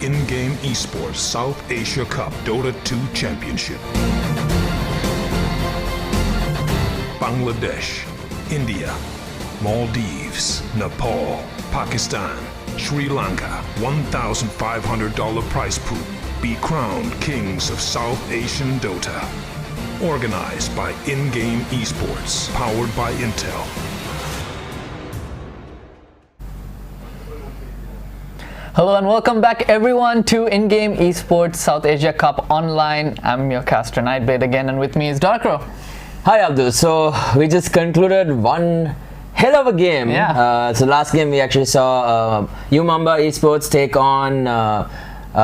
in-game esports South Asia Cup Dota 2 Championship. Bangladesh, India, Maldives, Nepal, Pakistan, Sri Lanka, $1,500 prize pool. Be crowned kings of South Asian Dota. Organized by In-Game Esports, powered by Intel. Hello and welcome back everyone to In-Game Esports South Asia Cup Online. I'm your caster Nightblade again, and with me is Darkro. Hi Abdul. So we just concluded one hell of a game. So last game we actually saw Umamba Esports take on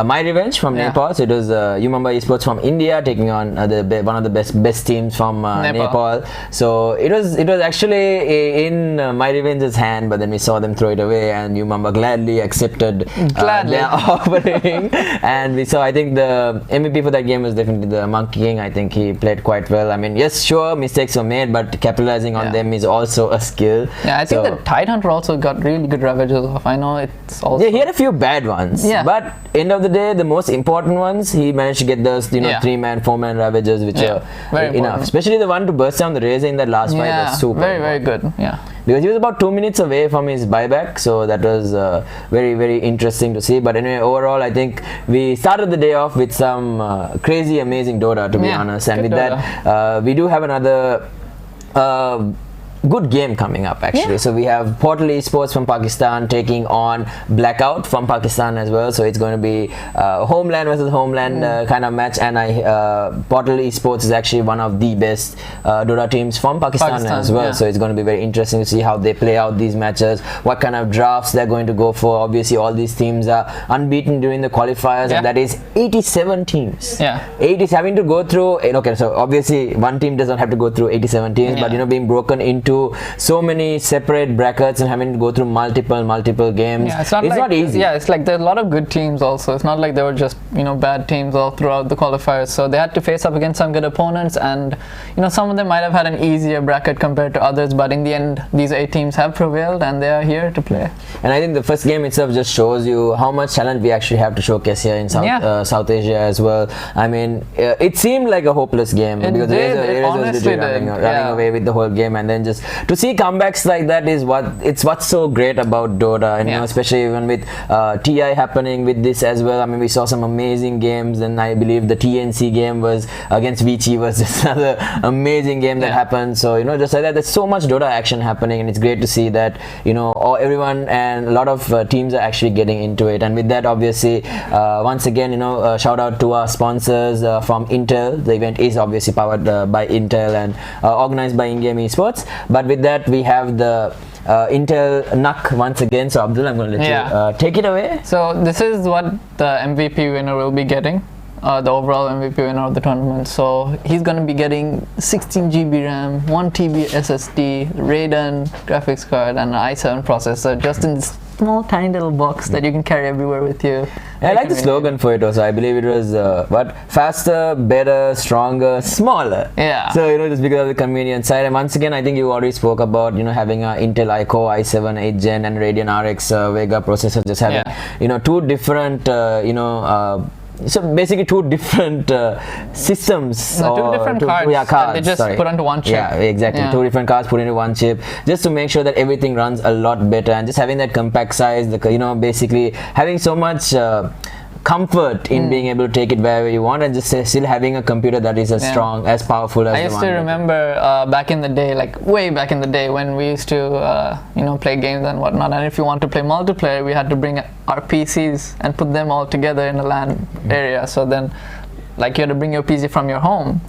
My Revenge from Nepal. So it was Umamba Esports from India taking on one of the best teams from Nepal. So it was actually in My Revenge's hand, but then we saw them throw it away, and Umamba gladly accepted their offering. And we saw, I think the MVP for that game was definitely the Monkey King. I think he played quite well. I mean, yes, sure, mistakes were made, but capitalizing on them is also a skill. Yeah, I think the Tidehunter also got really good ravages off. I know it's also... Yeah, he had a few bad ones, but end of the day, the most important ones, he managed to get those, 3-man, 4-man ravages, which are very enough. Especially the one to burst down the Razor in that last fight was super very good. Because he was about 2 minutes away from his buyback, so that was very interesting to see. But anyway, overall, I think we started the day off with some crazy, amazing Dota, to be honest. And with that, we do have another good game coming up actually. So we have Portal Esports from Pakistan taking on Blackout from Pakistan as well. So it's going to be homeland versus homeland kind of match. And Portal Esports is actually one of the best Dota teams from Pakistan as well. So it's going to be very interesting to see how they play out these matches, what kind of drafts they're going to go for. Obviously all these teams are unbeaten during the qualifiers, and that is 87 teams. 80 is having to go through, okay, so obviously one team doesn't have to go through 87 teams, but being broken into so many separate brackets and having to go through multiple games. It's not easy. It's like there are a lot of good teams also. It's not like they were just bad teams all throughout the qualifiers. So they had to face up against some good opponents, and some of them might have had an easier bracket compared to others, but in the end these 8 teams have prevailed and they are here to play. And I think the first game itself just shows you how much talent we actually have to showcase here in South Asia as well. I mean, it seemed like a hopeless game because Razor was running away with the whole game, and then just to see comebacks like that is what's so great about Dota, and especially even with TI happening with this as well. I mean, we saw some amazing games, and I believe the TNC game was against Vici was just another amazing game that happened. So just like that, there's so much Dota action happening, and it's great to see that everyone and a lot of teams are actually getting into it. And with that, obviously, once again, shout out to our sponsors from Intel. The event is obviously powered by Intel and organized by In-Game Esports. But with that, we have the Intel NUC once again. So Abdul, I'm going to let you take it away. So this is what the MVP winner will be getting, the overall MVP winner of the tournament. So he's going to be getting 16 GB RAM, 1 TB SSD, Radeon graphics card, and an i7 processor, just in this small tiny little box that you can carry everywhere with you. I like the slogan for it also. I believe it was faster, better, stronger, smaller. So just because of the convenience side. And once again, I think you already spoke about having a Intel iCore i7 8th gen and Radeon RX Vega processor, just having two different so basically two different systems, two different cards that they just put onto one chip. Exactly. 2 different cards put into one chip, just to make sure that everything runs a lot better, and just having that compact size, basically having so much comfort in being able to take it wherever you want, and just still having a computer that is as strong, as powerful as I used to remember back in the day, like way back in the day, when we used to play games and whatnot, and if you want to play multiplayer, we had to bring our PCs and put them all together in a LAN area. So then like you had to bring your PC from your home.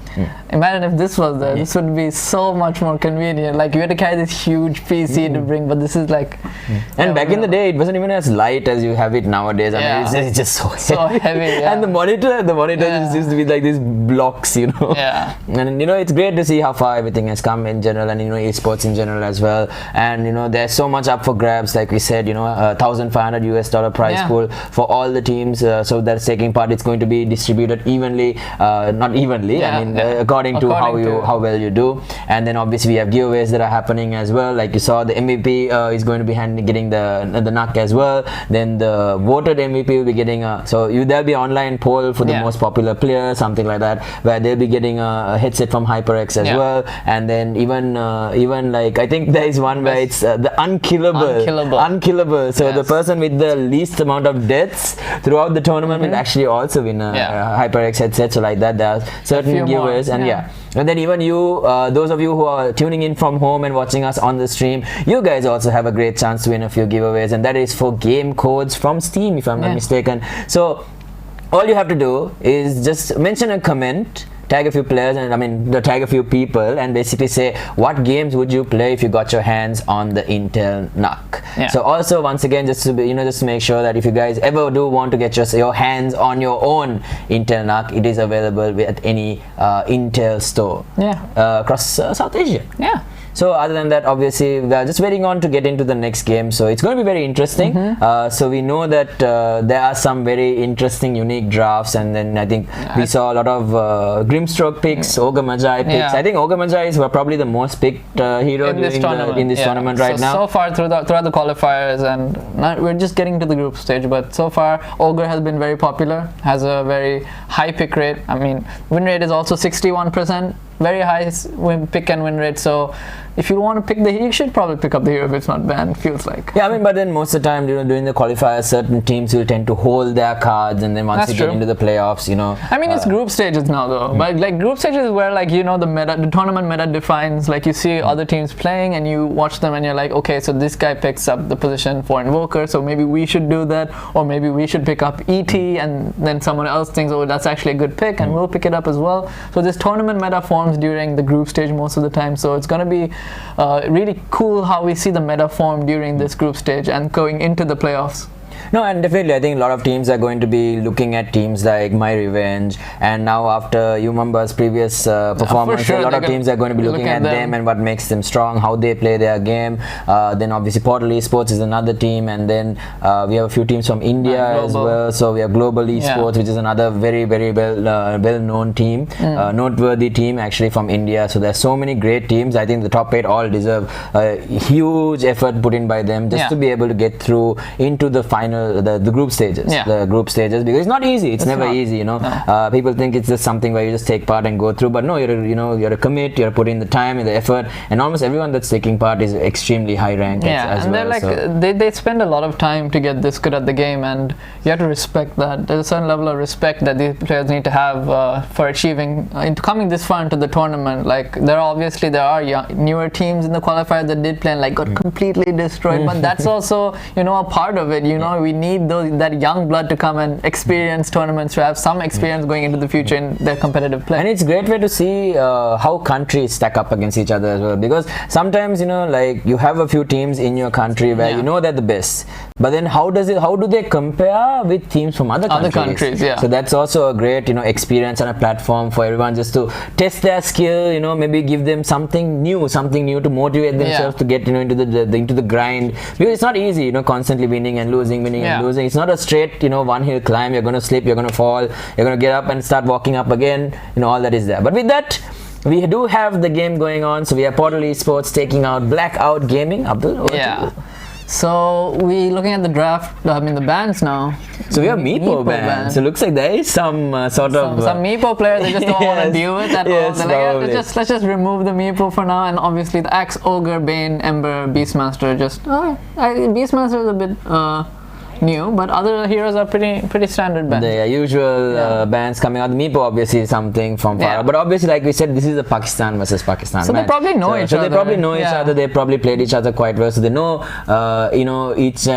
Imagine if this was there. This would be so much more convenient. Like you had to carry this huge PC to bring, but this is like... And back in the day, it wasn't even as light as you have it nowadays. I mean, it's just so heavy. And the monitor just used to be like these blocks, And it's great to see how far everything has come in general, and esports in general as well. And there's so much up for grabs, like we said, $1,500 US prize pool for all the teams. So that's taking part. It's going to be distributed evenly evenly, not evenly. I mean, according to how well you do. And then obviously we have giveaways that are happening as well. Like you saw, the MVP is going to be getting the NUC as well. Then the voted MVP will be getting there'll be an online poll for the most popular player, something like that, where they'll be getting a headset from HyperX as well. And then even like I think there is one where it's the unkillable. So the person with the least amount of deaths throughout the tournament will actually also win a HyperX headset. So like that, there are certain giveaways, and and then even you, those of you who are tuning in from home and watching us on the stream, you guys also have a great chance to win a few giveaways, and that is for game codes from Steam, if I'm not mistaken. So all you have to do is just mention a comment, tag a few players, and tag a few people, and basically say what games would you play if you got your hands on the Intel NUC. So also, once again, just to make sure that if you guys ever do want to get your hands on your own Intel NUC, it is available at any Intel store across South Asia. So other than that, obviously we are just waiting on to get into the next game, so it's going to be very interesting. So we know that there are some very interesting, unique drafts, and then I think we saw a lot of Grimstroke picks, Ogre Magi picks. I think Ogre Magi is probably the most picked hero in this tournament right now. So far throughout the qualifiers, and we're just getting to the group stage, but so far Ogre has been very popular, has a very high pick rate. I mean, win rate is also 61%. Very high pick and win rate, so if you want to pick you should probably pick up the hero if it's not banned, feels like. But then most of the time, during the qualifiers, certain teams will tend to hold their cards, and then once you get into the playoffs, it's group stages now though, but like group stages is where the tournament meta defines, like you see other teams playing and you watch them and you're like, okay, so this guy picks up the position for Invoker, so maybe we should do that, or maybe we should pick up ET, and then someone else thinks, oh, that's actually a good pick, and we'll pick it up as well. So this tournament meta forms during the group stage most of the time, so it's going to be really cool how we see the meta form during this group stage and going into the playoffs. No, and definitely I think a lot of teams are going to be looking at teams like My Revenge, and now after Umamba's previous performance, a lot of teams are going to be looking at them and what makes them strong, how they play their game. Then obviously Portal Esports is another team, and then we have a few teams from India as well. So we have Global Esports, which is another very well-known team, noteworthy team actually from India. So there's so many great teams. I think the top 8 all deserve a huge effort put in by them just to be able to get through into the final, the group stages, because it's not easy. It's never easy, people think it's just something where you just take part and go through, but no, you're a commit, you're putting the time and the effort, and almost everyone that's taking part is extremely high ranked as well. They spend a lot of time to get this good at the game, and you have to respect that. There's a certain level of respect that these players need to have for achieving coming this far into the tournament. Like there are newer teams in the qualifier that did play and got completely destroyed, but that's also a part of it. We need that young blood to come and experience tournaments, to have some experience going into the future in their competitive play. And it's great way to see how countries stack up against each other as well, because sometimes you have a few teams in your country where they're the best, but then how do they compare with teams from other countries? So that's also a great experience and a platform for everyone just to test their skill, maybe give them something new to motivate themselves to get into the grind, because it's not easy constantly winning and losing. It's not a straight one hill climb. You're going to slip, you're going to fall, you're going to get up and start walking up again, all that is there. But with that, we do have the game going on. So we have Portal Esports taking out Blackout Gaming. Abdul, so we looking at the draft, the bans now. So we have Meepo bans. So it looks like there is some some Meepo players they just don't want to deal with at all. They're like, let's just remove the Meepo for now, and obviously the Axe, Ogre, Bane, Ember, Beastmaster Beastmaster is a bit new, but other heroes are pretty standard bans. The usual bans coming out. Meepo obviously is something from far, but obviously, like we said, this is a Pakistan versus Pakistan. So they probably know each other. So they probably know each other. They probably played each other quite well. So they know, most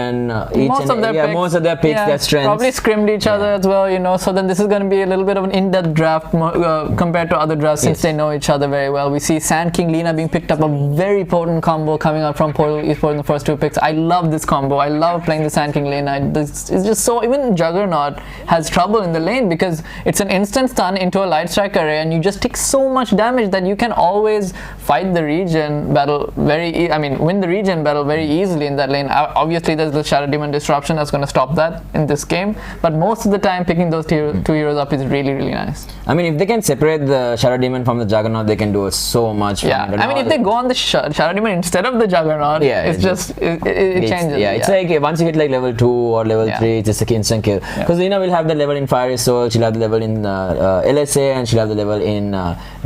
of their picks, their strengths. Probably scrimmed each other as well, So then this is going to be a little bit of an in-depth draft compared to other drafts, since they know each other very well. We see Sand King Lina being picked up, a very potent combo coming out from Portal Esports in the first 2 picks. I love this combo. I love playing the Sand King Lina. Lina. It's just so, even Juggernaut has trouble in the lane because it's an instant stun into a light strike array, and you just take so much damage that you can always fight the regen battle win the regen battle very easily in that lane. Obviously, there's the Shadow Demon disruption that's going to stop that in this game, but most of the time picking those two heroes up is really, really nice. I mean, if they can separate the Shadow Demon from the Juggernaut, they can do so much. Yeah, I mean, if they go on the Shadow Demon instead of the Juggernaut, it changes. Yeah, it's like once you hit like level 2 or level 3, it's just like instant kill. Because Lina will have the level in Fiery Soul, she'll have the level in LSA, and she'll have the level in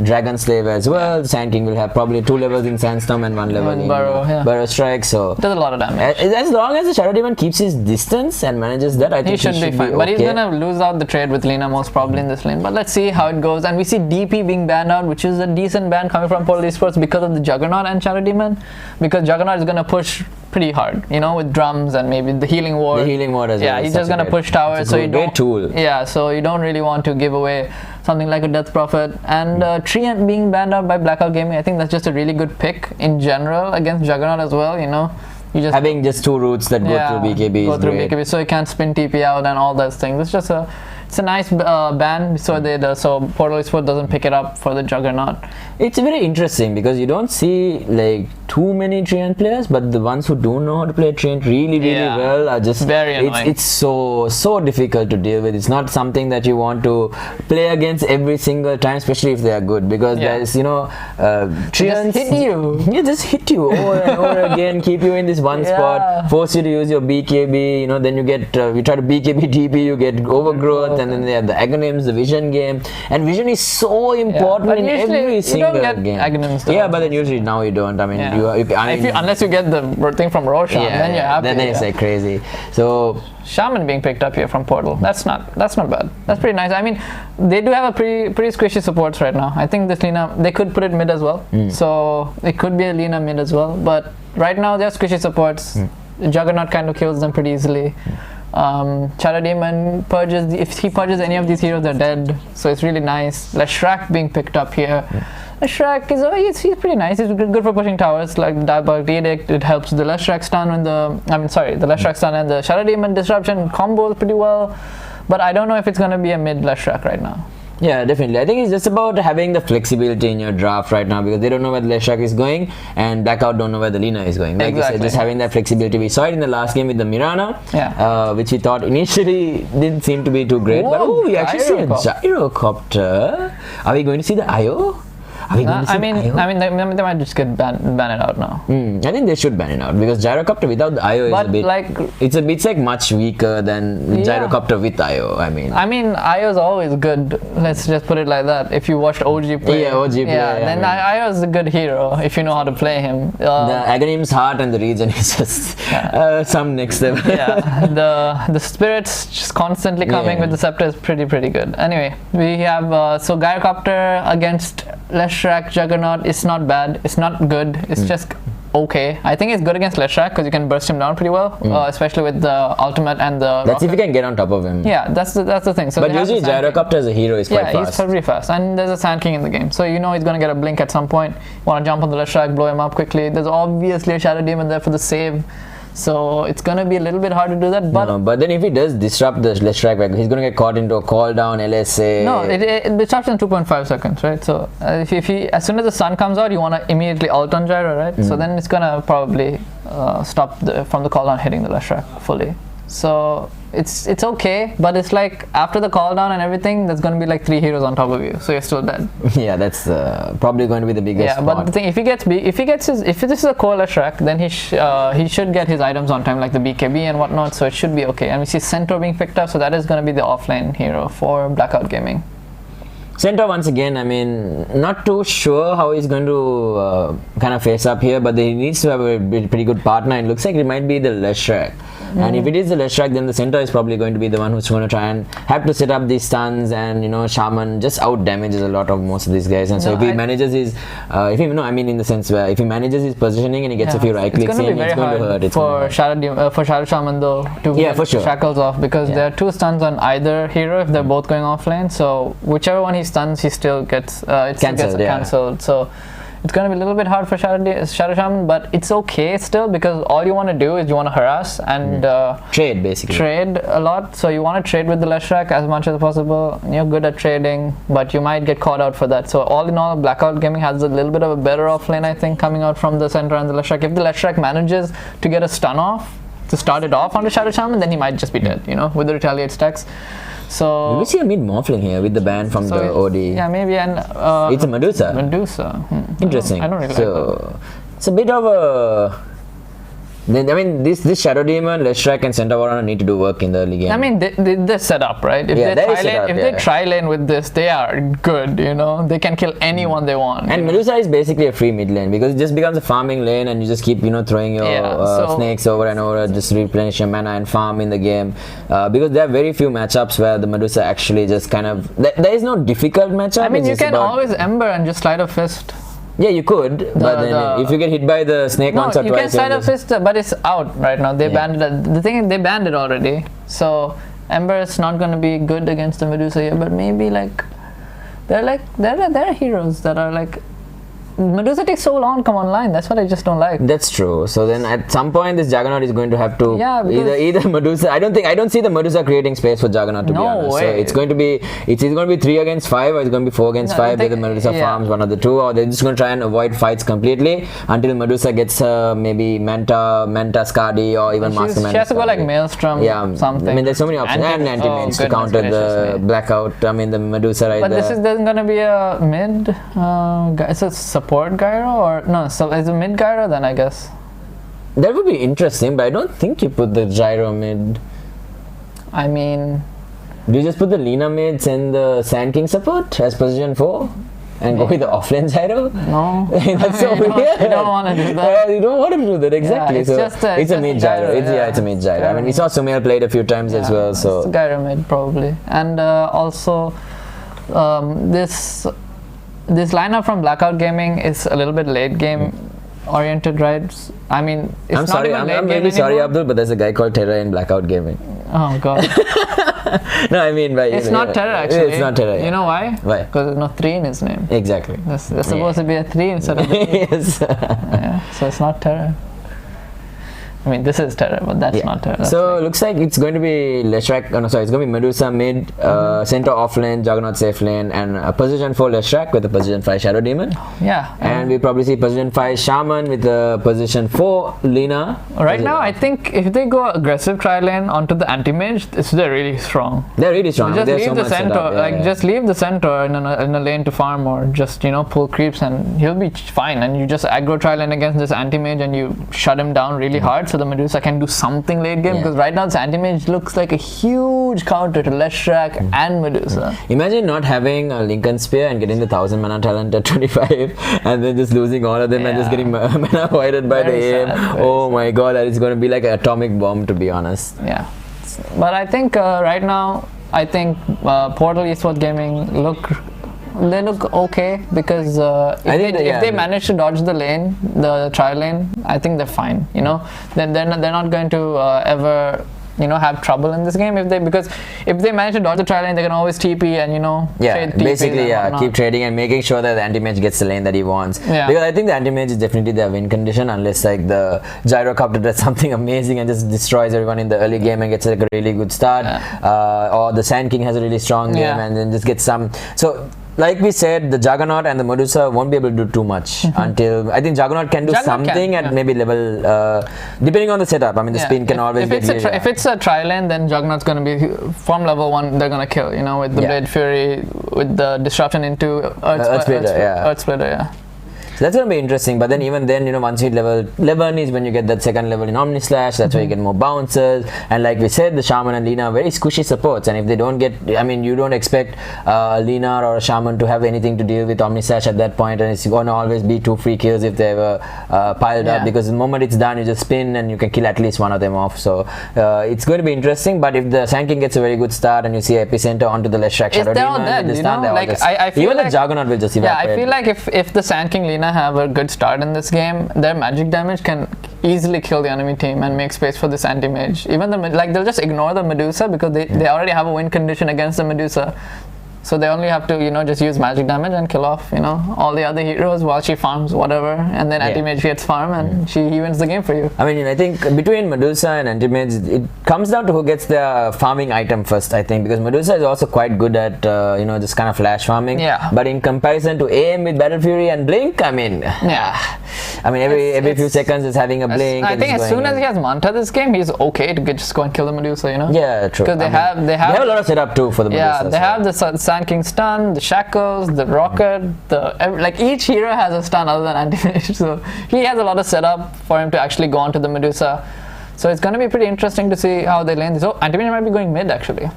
Dragon Slave as well. The Sand King will have probably 2 levels in Sandstorm and 1 level in Burrow Strike. So does a lot of damage. As long as the Shadow Demon keeps his distance and manages that, I think he should be fine. Okay. But he's gonna lose out the trade with Lina most probably in this lane. But let's see how it goes. And we see DP being banned out, which is a decent ban coming from Portal Esports because of the Juggernaut and Shadow Demon. Because Juggernaut is gonna push pretty hard, with drums and maybe the Healing Ward. The Healing Ward as well. Yeah, he's just gonna push towers, so you don't. Great tool. Yeah, so you don't really want to give away something like a Death Prophet. And Treant being banned out by Blackout Gaming, I think that's just a really good pick in general against Juggernaut as well. You just having just 2 routes that go through BKB. Go through BKB, so you can't spin TP out and all those things. It's a nice ban, so Portal Esports doesn't pick it up for the Juggernaut. It's very interesting because you don't see like too many Treant players, but the ones who do know how to play Treant really well are just very annoying. It's so difficult to deal with. It's not something that you want to play against every single time, especially if they are good, because there's Treants hit you. Yeah, just hit you over and over again, keep you in this one spot, force you to use your BKB. Then you get you try to BKB TP, you get overgrowth, and then they have the Aghanims, the Vision game, and Vision is so important in every single game. Aghanims, yeah, but then usually now you don't. I mean, unless you get the thing from Roshan, then you're happy. Then it's like crazy. So Shaman being picked up here from Portal, that's not bad. That's pretty nice. I mean, they do have a pretty squishy supports right now. I think this Lina, they could put it mid as well, so it could be a Lina mid as well. But right now they're squishy supports. Juggernaut kind of kills them pretty easily. Shadow Demon purges, if he purges any of these heroes, they're dead, so it's really nice. Leshrac being picked up here. Leshrac is he's pretty nice. He's good for pushing towers like Diabolic Edict. It helps the Leshrac stun and the Leshrac stun and the Shadow Demon disruption combos pretty well. But I don't know if it's gonna be a mid Leshrac right now. Yeah, definitely. I think it's just about having the flexibility in your draft right now, because they don't know where the Leshrac is going and Blackout don't know where the Lina is going. Like you said, just having that flexibility. We saw it in the last game with the Mirana, which we thought initially didn't seem to be too great. But we actually see a Gyrocopter. Are we going to see the IO? They might just get ban it out now. I think they should ban it out, because Gyrocopter without the IO is a bit it's like much weaker than Gyrocopter with IO. I mean IO is always good. Let's just put it like that. If you watched OG play, then IO is a good hero if you know how to play him. The Aghanim's Heart and the Regen is just some next level. The spirits just constantly coming with the scepter is pretty good. Anyway, we have Gyrocopter against Leshrac Juggernaut. It's not bad, it's not good, it's just okay. I think it's good against Leshrac because you can burst him down pretty well, especially with the ultimate and the That's rocket. If you can get on top of him. Yeah, that's the thing. So but usually Gyrocopter as a hero is quite fast. Yeah, he's very fast, and there's a Sand King in the game, so he's gonna get a blink at some point. You wanna jump on the Leshrac, blow him up quickly. There's obviously a Shadow Demon there for the save, so it's gonna be a little bit hard to do that. But then if he does disrupt the Leshrac, he's gonna get caught into a call down LSA. No, it disrupts in 2.5 seconds, right? So if he, as soon as the sun comes out, you wanna immediately ult on Gyro, right? So then it's gonna probably stop from the call down hitting the Leshrac fully. So it's okay, but it's like after the call down and everything, there's going to be like 3 heroes on top of you, so you're still dead. Yeah, that's probably going to be the biggest but part. the thing, if this is a core Leshrac, then he should get his items on time, like the BKB and whatnot, so it should be okay. And we see Centaur being picked up, so that is going to be the offlane hero for Blackout Gaming. Centaur, once again, I mean, not too sure how he's going to kind of face up here, but he needs to have a pretty good partner, and it looks like it might be the Leshrac. And if it is the Leshrac, then the Centaur is probably going to be the one who's going to try and have to set up these stuns, and Shaman just out damages a lot of most of these guys. And so if he manages his, in the sense where if he manages his positioning and he gets a few right clicks in, it's going to hurt. For Shadow Shaman though to get shackles off, because there are 2 stuns on either hero if they're both going offlane. So whichever one he stuns, he still gets cancelled. So It's going to be a little bit hard for Shadow Shaman, but it's okay still, because all you want to do is you want to harass and trade, basically. Trade a lot. So you want to trade with the Leshrac as much as possible. You're good at trading, but you might get caught out for that. So all in all, Blackout Gaming has a little bit of a better offlane, I think, coming out from the center and the Leshrac. If the Leshrac manages to get a stun off to start it off on the Shadow Shaman, then he might just be dead, you know, with the retaliate stacks. So we see a mid morphling here with the ban from the OD. Yeah, maybe. And it's a Medusa. Interesting. I don't really like that. It's a bit of a. I mean, this Shadow Demon, Leshrac, and Centaur need to do work in the early game. I mean, they're set up, right? If they try lane with this, they are good, you know? They can kill anyone they want. And Medusa is basically a free mid lane, because it just becomes a farming lane, and you just keep, you know, throwing your snakes over and over, just replenish your mana and farm in the game. Because there are very few matchups where the Medusa actually just kind of... There is no difficult matchup. I mean, you can always Ember and just slide a fist. Yeah, you could, but then if you get hit by the snake once or twice... you can slide a fist, but it's out right now. They banned it. The thing is, they banned it already. So, Ember is not going to be good against the Medusa here, but maybe like... There are heroes that are like... Medusa takes so long to come online. That's what I just don't like. That's true. So then at some point this Juggernaut is going to have to either Medusa. I don't see the Medusa creating space for Juggernaut, to be honest. So it's going to be 3 against 5, or it's going to be 4 against 5 where the Medusa farms one of the two, or they're just going to try and avoid fights completely until Medusa gets maybe Manta Skadi, or even Master Manta. She has to go like Maelstrom, something. I mean, there's so many options. And anti-mage to counter the Blackout. I mean, the Medusa right there. But there's going to be a mid. It's a support gyro, or no? So is it mid gyro then? I guess that would be interesting, but I don't think you put the gyro mid. I mean, do you just put the Lina mids and the Sand King support as position 4 and go with the offlane gyro? No, that's so weird. You don't want to do that. You don't want to do that, exactly. Yeah, it's a mid gyro. It's a mid gyro. I mean, we saw Sumail played a few times as well. So it's gyro mid probably, and also this lineup from Blackout Gaming is a little bit late game oriented, right? I mean, it's not even late I'm game really sorry, anymore. Abdul, but there's a guy called Terra in Blackout Gaming. Oh god. No, I mean, it's not Terra actually. It's not Terra. You know why? Why? Because there's no 3 in his name. Exactly. There's supposed to be a 3 instead of a 3. Yes. So it's not Terra. I mean, this is Terra, but that's not Terra. So looks like it's going to be Leshrac. Oh, no, sorry, it's going to be Medusa mid, Center off lane, Juggernaut safe lane, and a position 4 Leshrac with a position 5 Shadow Demon. Yeah. And we probably see position 5 Shaman with a position 4 Lina. Right now, I think if they go aggressive tri lane onto the anti-mage, they're really strong. They're really strong. Just leave the center, just leave the center in a lane to farm, or just, you know, pull creeps, and he'll be fine. And you just aggro tri lane against this anti-mage, and you shut him down really hard, so the Medusa can do something late game, because right now this anti-mage looks like a huge counter to Leshrac and Medusa. Imagine not having a Lincoln Spear and getting the 1000 mana talent at 25 and then just losing all of them and just getting mana voided by the aim. Oh my god, that is going to be like an atomic bomb, to be honest. Yeah. But I think right now, Portal Esports Gaming look okay, because if they manage to dodge the lane, the tri lane, I think they're fine. You know, then they're not going to ever, you know, have trouble in this game because if they manage to dodge the tri lane, they can always TP and, you know, trade basically keep trading and making sure that the anti-mage gets the lane that he wants. Because I think the anti-mage is definitely their win condition, unless like the Gyrocopter does something amazing and just destroys everyone in the early game and gets like a really good start, or the Sand King has a really strong game and then just gets some. So like we said, the Juggernaut and the Medusa won't be able to do too much until I think Juggernaut can do something at maybe level, depending on the setup. I mean, the spin can always get if it's a tri lane, then Juggernaut's going to be from level 1. They're going to kill, you know, with the Blade Fury, with the disruption into Earth Splitter. So that's going to be interesting, but then even then, you know, once you hit level 11 is when you get that second level in Omni Slash. That's where you get more bounces, and like we said, the Shaman and Lina are very squishy supports, and if they don't get, I mean, you don't expect Lina or a Shaman to have anything to deal with Omni Slash at that point, and it's going to always be 2 free kills if they ever piled up, because the moment it's done, you just spin and you can kill at least one of them off. So it's going to be interesting, but if the Sand King gets a very good start and you see Epicenter onto the Leshrac Shadow Demon, even the Juggernaut will just evaporate. Yeah, I feel like if the Sand King Lina have a good start in this game, their magic damage can easily kill the enemy team and make space for this anti-mage. Even they'll just ignore the Medusa because they already have a win condition against the Medusa. So they only have to, just use magic damage and kill off, all the other heroes while she farms whatever, and then anti-mage gets farm and he wins the game for you. I mean, I think between Medusa and anti-mage, it comes down to who gets the farming item first, I think, because Medusa is also quite good at, this kind of flash farming. Yeah. But in comparison to AM with Battle Fury and Blink, I mean, every few seconds it's having a blink. I think as soon as he has Manta this game, he's okay to just go and kill the Medusa, Yeah, true. Because they have a lot of setup too for the Medusa. Yeah, they have the Sand King stun, the shackles, the rocket, each hero has a stun other than anti-mage, so he has a lot of setup for him to actually go onto the Medusa. So it's going to be pretty interesting to see how they lane this. Oh, anti-mage might be going mid actually.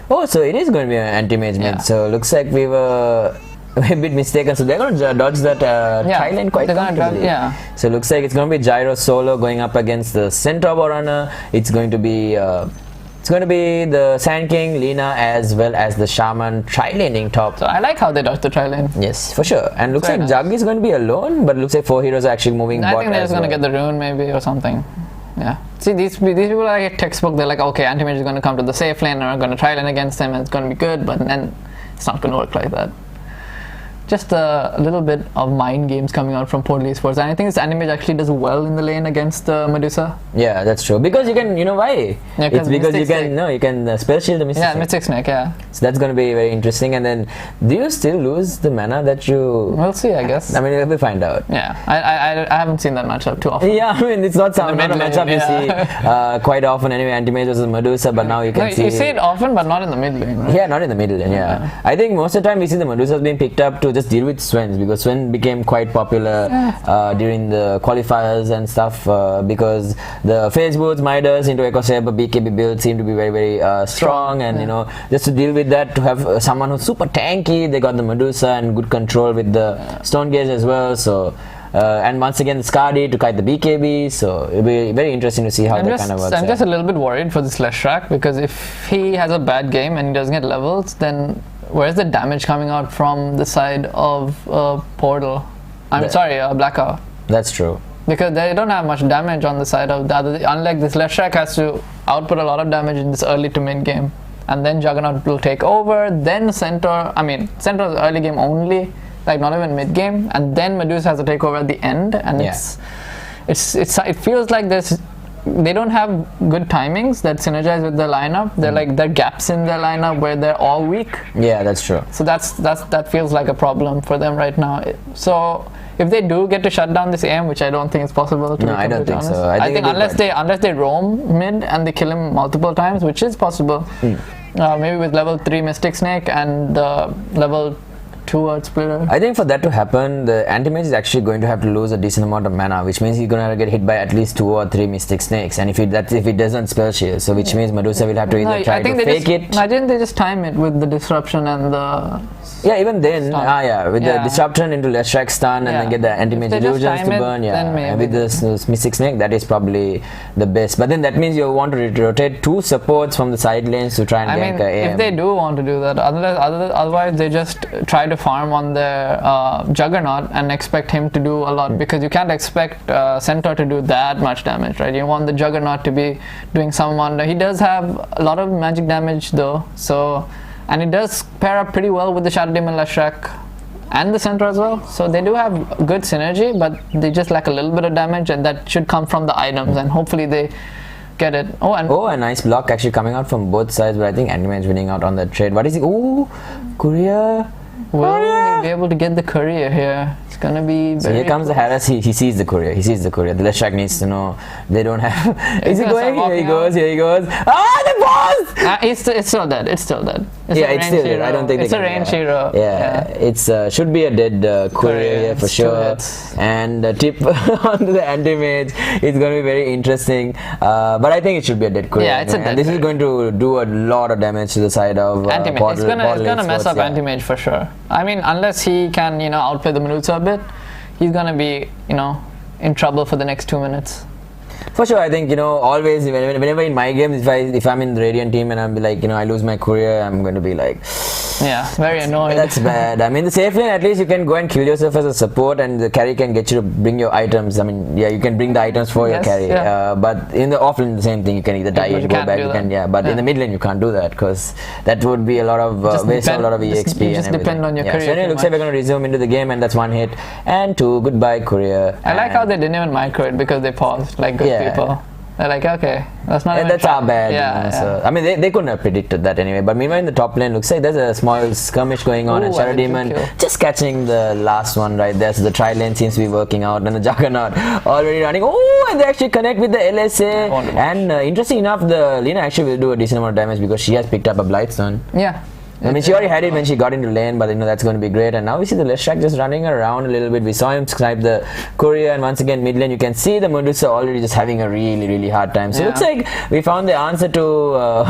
Oh, so it is going to be an anti-mage mid. So looks like we were a bit mistaken. So they're going to dodge that tri-lane quite comfortably. So looks like it's going to be Gyro solo going up against the Centaur runner. It's going to be the Sand King, Lina, as well as the Shaman tri-laning top. So I like how they dodge the tri-lane. Yes, for sure. And looks like Jug is going to be alone, but looks like 4 heroes are actually moving bot. I think they're just going to get the rune maybe or something. Yeah. See, these people are like a textbook. They're like, okay, anti-mage is going to come to the safe lane and we're going to tri-lane against him and it's going to be good, but then it's not going to work like that. Just a little bit of mind games coming out from Portal Esports, and I think this anti-mage actually does well in the lane against the Medusa. Yeah, that's true. Because you can, why? Yeah, it's because you can spell shield the Mystic Snake. Yeah, Mystic Snake, yeah. So that's going to be very interesting. And then, do you still lose the mana that you... We'll see, I guess. I mean, we'll find out. Yeah, I haven't seen that matchup too often. Yeah, I mean, it's not a matchup you see quite often anyway, anti-mage versus Medusa, but now you can see... You see it often, but not in the mid lane, right? Yeah, not in the middle lane, yeah. I think most of the time we see the Medusas being picked up to just deal with Sven, because Sven became quite popular during the qualifiers and stuff because the phase boots, Midas into Echo Saber, BKB build seem to be very, very strong, and just to deal with that, to have someone who's super tanky, they got the Medusa and good control with the Stone Gauge as well, so and once again the Skadi to kite the BKB, so it'll be very interesting to see how that kind of works. I'm just a little bit worried for this Leshrac, because if he has a bad game and he doesn't get levels, then where's the damage coming out from the side of Portal? Blackout. That's true. Because they don't have much damage on the side of the other. Unlike this, Leshrac has to output a lot of damage in this early to mid game, and then Juggernaut will take over. Then Centaur's early game only, like not even mid game, and then Medusa has to take over at the end, and it feels like they don't have good timings that synergize with their lineup. They're like, there are gaps in their lineup where they're all weak. Yeah, that's true. So that feels like a problem for them right now. So if they do get to shut down this AM, which I don't think is possible, no, I don't think honest. so. I think unless they roam mid and they kill him multiple times, which is possible, maybe with level 3 Mystic Snake and level 2 Earth Splitter. I think for that to happen, the anti-mage is actually going to have to lose a decent amount of mana, which means he's going to get hit by at least 2 or 3 Mystic Snakes, and if it doesn't spell shield, so which means Medusa will have to either try to fake it. I think they just time it with the disruption and the... Yeah, even then, the disruption into Leshrac stun and then get the anti-mage illusions to burn, and with the Mystic Snake, that is probably the best. But then that means you want to rotate 2 supports from the side lanes to try and gank AM. If they do want to do that, otherwise they just try to farm on their Juggernaut and expect him to do a lot, because you can't expect Centaur to do that much damage, right? You want the Juggernaut to be doing some wonder. He does have a lot of magic damage though, so... And it does pair up pretty well with the Shadow Demon Leshrac and the Centaur as well. So they do have good synergy, but they just lack a little bit of damage, and that should come from the items, and hopefully they get it. A nice block actually coming out from both sides, but I think Anime is winning out on that trade. What is he? Oh, Courier. Will he be able to get the courier here? It's gonna be very... So here comes the harass. He sees the courier. The Leshrac needs to know they don't have... Is he going? Here he goes. Ah, the boss! It's still dead. It's still dead. It's still dead. I don't think it's a range hero. It's should be a dead courier here for sure. And a tip on the anti-mage, it's going to be very interesting. But I think it should be a dead courier. Yeah, it's a dead and this is going to do a lot of damage to the side of anti-mage. It's gonna mess up anti-mage for sure. I mean, unless he can, outplay the Medusa a bit, he's gonna be, in trouble for the next 2 minutes. For sure, I think, always, whenever in my games, if I'm in the Radiant team and I'm like, I lose my courier, I'm going to be like, Yeah, very annoying. That's bad. I mean, the safe lane, at least you can go and kill yourself as a support, and the carry can get you to bring your items. I mean, yeah, you can bring the items for your carry. But in the off lane, the same thing. You can either die and go back. You can, but in the mid lane, you can't do that because that would be a lot of waste of a lot of EXP. You just depend on your career. So anyway, it looks like we're going to resume into the game, and that's one hit and two. Goodbye, Korea. I like how they didn't even micro it because they paused like good people. They're like, okay, that's not. That's our bad. So I mean, they couldn't have predicted that anyway. But meanwhile, in the top lane, looks like there's a small skirmish going on, and Shadow Demon just catching the last one right there. So the tri lane seems to be working out, and the Juggernaut already running. Oh, and they actually connect with the LSA. And interesting enough, the Lina actually will do a decent amount of damage because she has picked up a Blightstone. Yeah. I mean, she already had it when she got into lane, but that's going to be great. And now we see the Leshrac just running around a little bit. We saw him snipe the courier, and once again mid lane you can see the Medusa already just having a really hard time. So it looks like we found the answer to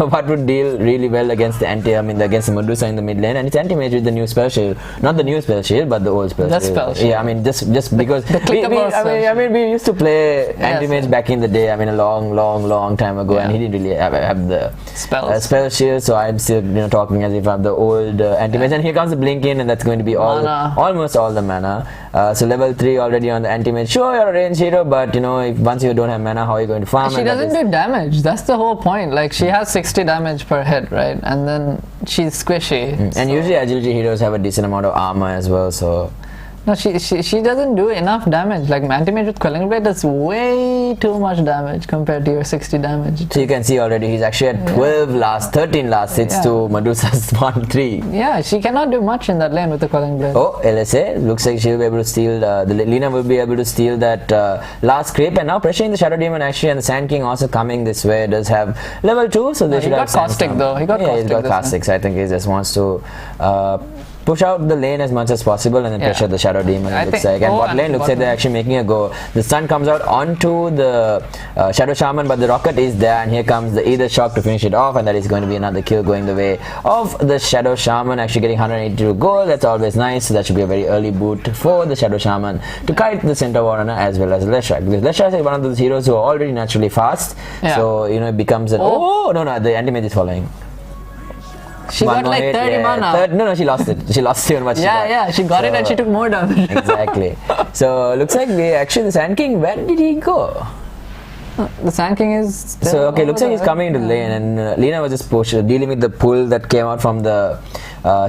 what would deal really well against the against the Medusa in the mid lane, and it's anti-mage with the new spell shield. Not the new spell shield, but the old spell shield. Spell shield. Yeah, I mean just because we used to play anti-mage back in the day. I mean, a long time ago, and he didn't really have the spell shield. So I'm still talking as if I'm the old anti-mage, and here comes the blink in, and that's going to be almost all the mana. So level 3 already on the anti-mage. Sure, you're a range hero, but if once you don't have mana, how are you going to farm? She doesn't do damage. That's the whole point. Like, she has 60 damage per hit, right? And then she's squishy. And usually agility heroes have a decent amount of armor as well, so no, she doesn't do enough damage. Like, anti-mage with Quelling Blade does way too much damage compared to your 60 damage. So you can see already he's actually at 13 last hits to Medusa's 1-3. Yeah, she cannot do much in that lane with the Quelling Blade. Oh, LSA, looks like she'll be able to steal, the Lina will be able to steal that last creep, and now pressuring the Shadow Demon actually, and the Sand King also coming this way, does have level 2, so they should have Caustic though. He got Caustic. He's got Caustic, so I think he just wants to push out the lane as much as possible and then pressure the Shadow Demon, it looks like. And bot lane looks like they're actually making a go. The stun comes out onto the Shadow Shaman, but the rocket is there, and here comes the Ether Shock to finish it off, and that is going to be another kill going the way of the Shadow Shaman, actually getting 182 gold. That's always nice. So that should be a very early boot for the Shadow Shaman to kite the Center Warrunner as well as Leshrac, because Leshrac is one of those heroes who are already naturally fast. So it becomes an the anti-mage is following. She got like 30 mana. No, she lost it. She lost even what she got. She got it and she took more damage. Exactly. So looks like the Sand King, where did he go? The Sand King is still so looks like he's coming into the lane, and Lina was just dealing with the pull that came out from the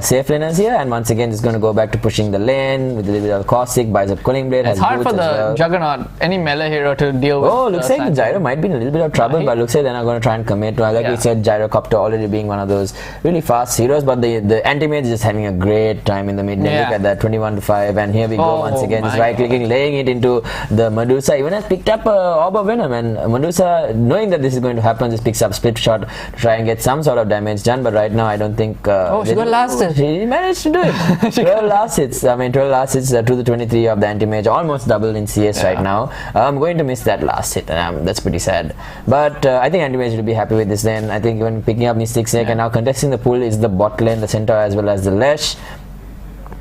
safe laners here, and once again just going to go back to pushing the lane with a little bit of Caustic, buys up Cooling Blade. It's hard for the Juggernaut, any melee hero, to deal with. Oh, looks like the Gyro might be in a little bit of trouble, but looks like they're not going to try and commit. Like we said, Gyrocopter already being one of those really fast heroes, but the anti-mage is just having a great time in the mid lane. Look at that, 21-5, and here we go once again, just right-clicking, laying it into the Medusa. Even has picked up Orb of Venom, and Medusa, knowing that this is going to happen, just picks up Split Shot to try and get some sort of damage done, but right now I don't think... she got lasted. She managed to do it. 12 last hits. I mean, 12 last hits to the 23 of the anti-mage, almost double in CS right now. I'm going to miss that last hit, and that's pretty sad. But I think anti-mage will be happy with this lane. I think even picking up Mystic Snake and now contesting the pool is the bot lane, the center as well as the Lesh.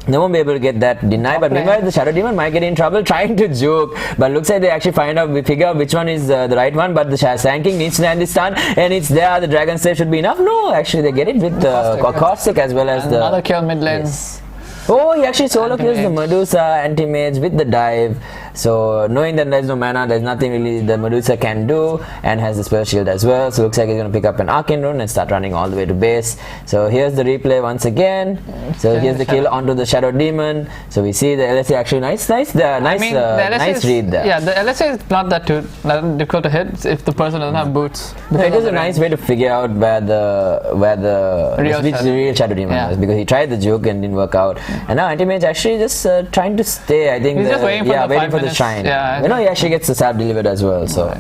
They won't be able to get that deny, but meanwhile the Shadow Demon might get in trouble trying to juke, but looks like they actually figure out which one is the right one, but the Sand King needs to land this stun, and it's there. The Dragon Slave should be enough. No, actually they get it with the Caustic as well as and another kill mid lane. Yes. Oh, he actually solo kills the Medusa anti-mage with the dive. So knowing that there's no mana, there's nothing really the Medusa can do, and has the spell shield as well. So looks like he's going to pick up an Arcane Rune and start running all the way to base. So here's the replay once again. So here's the kill onto the Shadow Demon. So we see the LSA actually nice read there. Yeah, the LSA is not that difficult to hit if the person doesn't have boots. It was a nice way to figure out where the real Shadow Demon was, because he tried the juke and didn't work out. And now anti-mage actually just trying to stay. I think he's just waiting for the shine. Yeah, he actually gets the salve delivered as well. So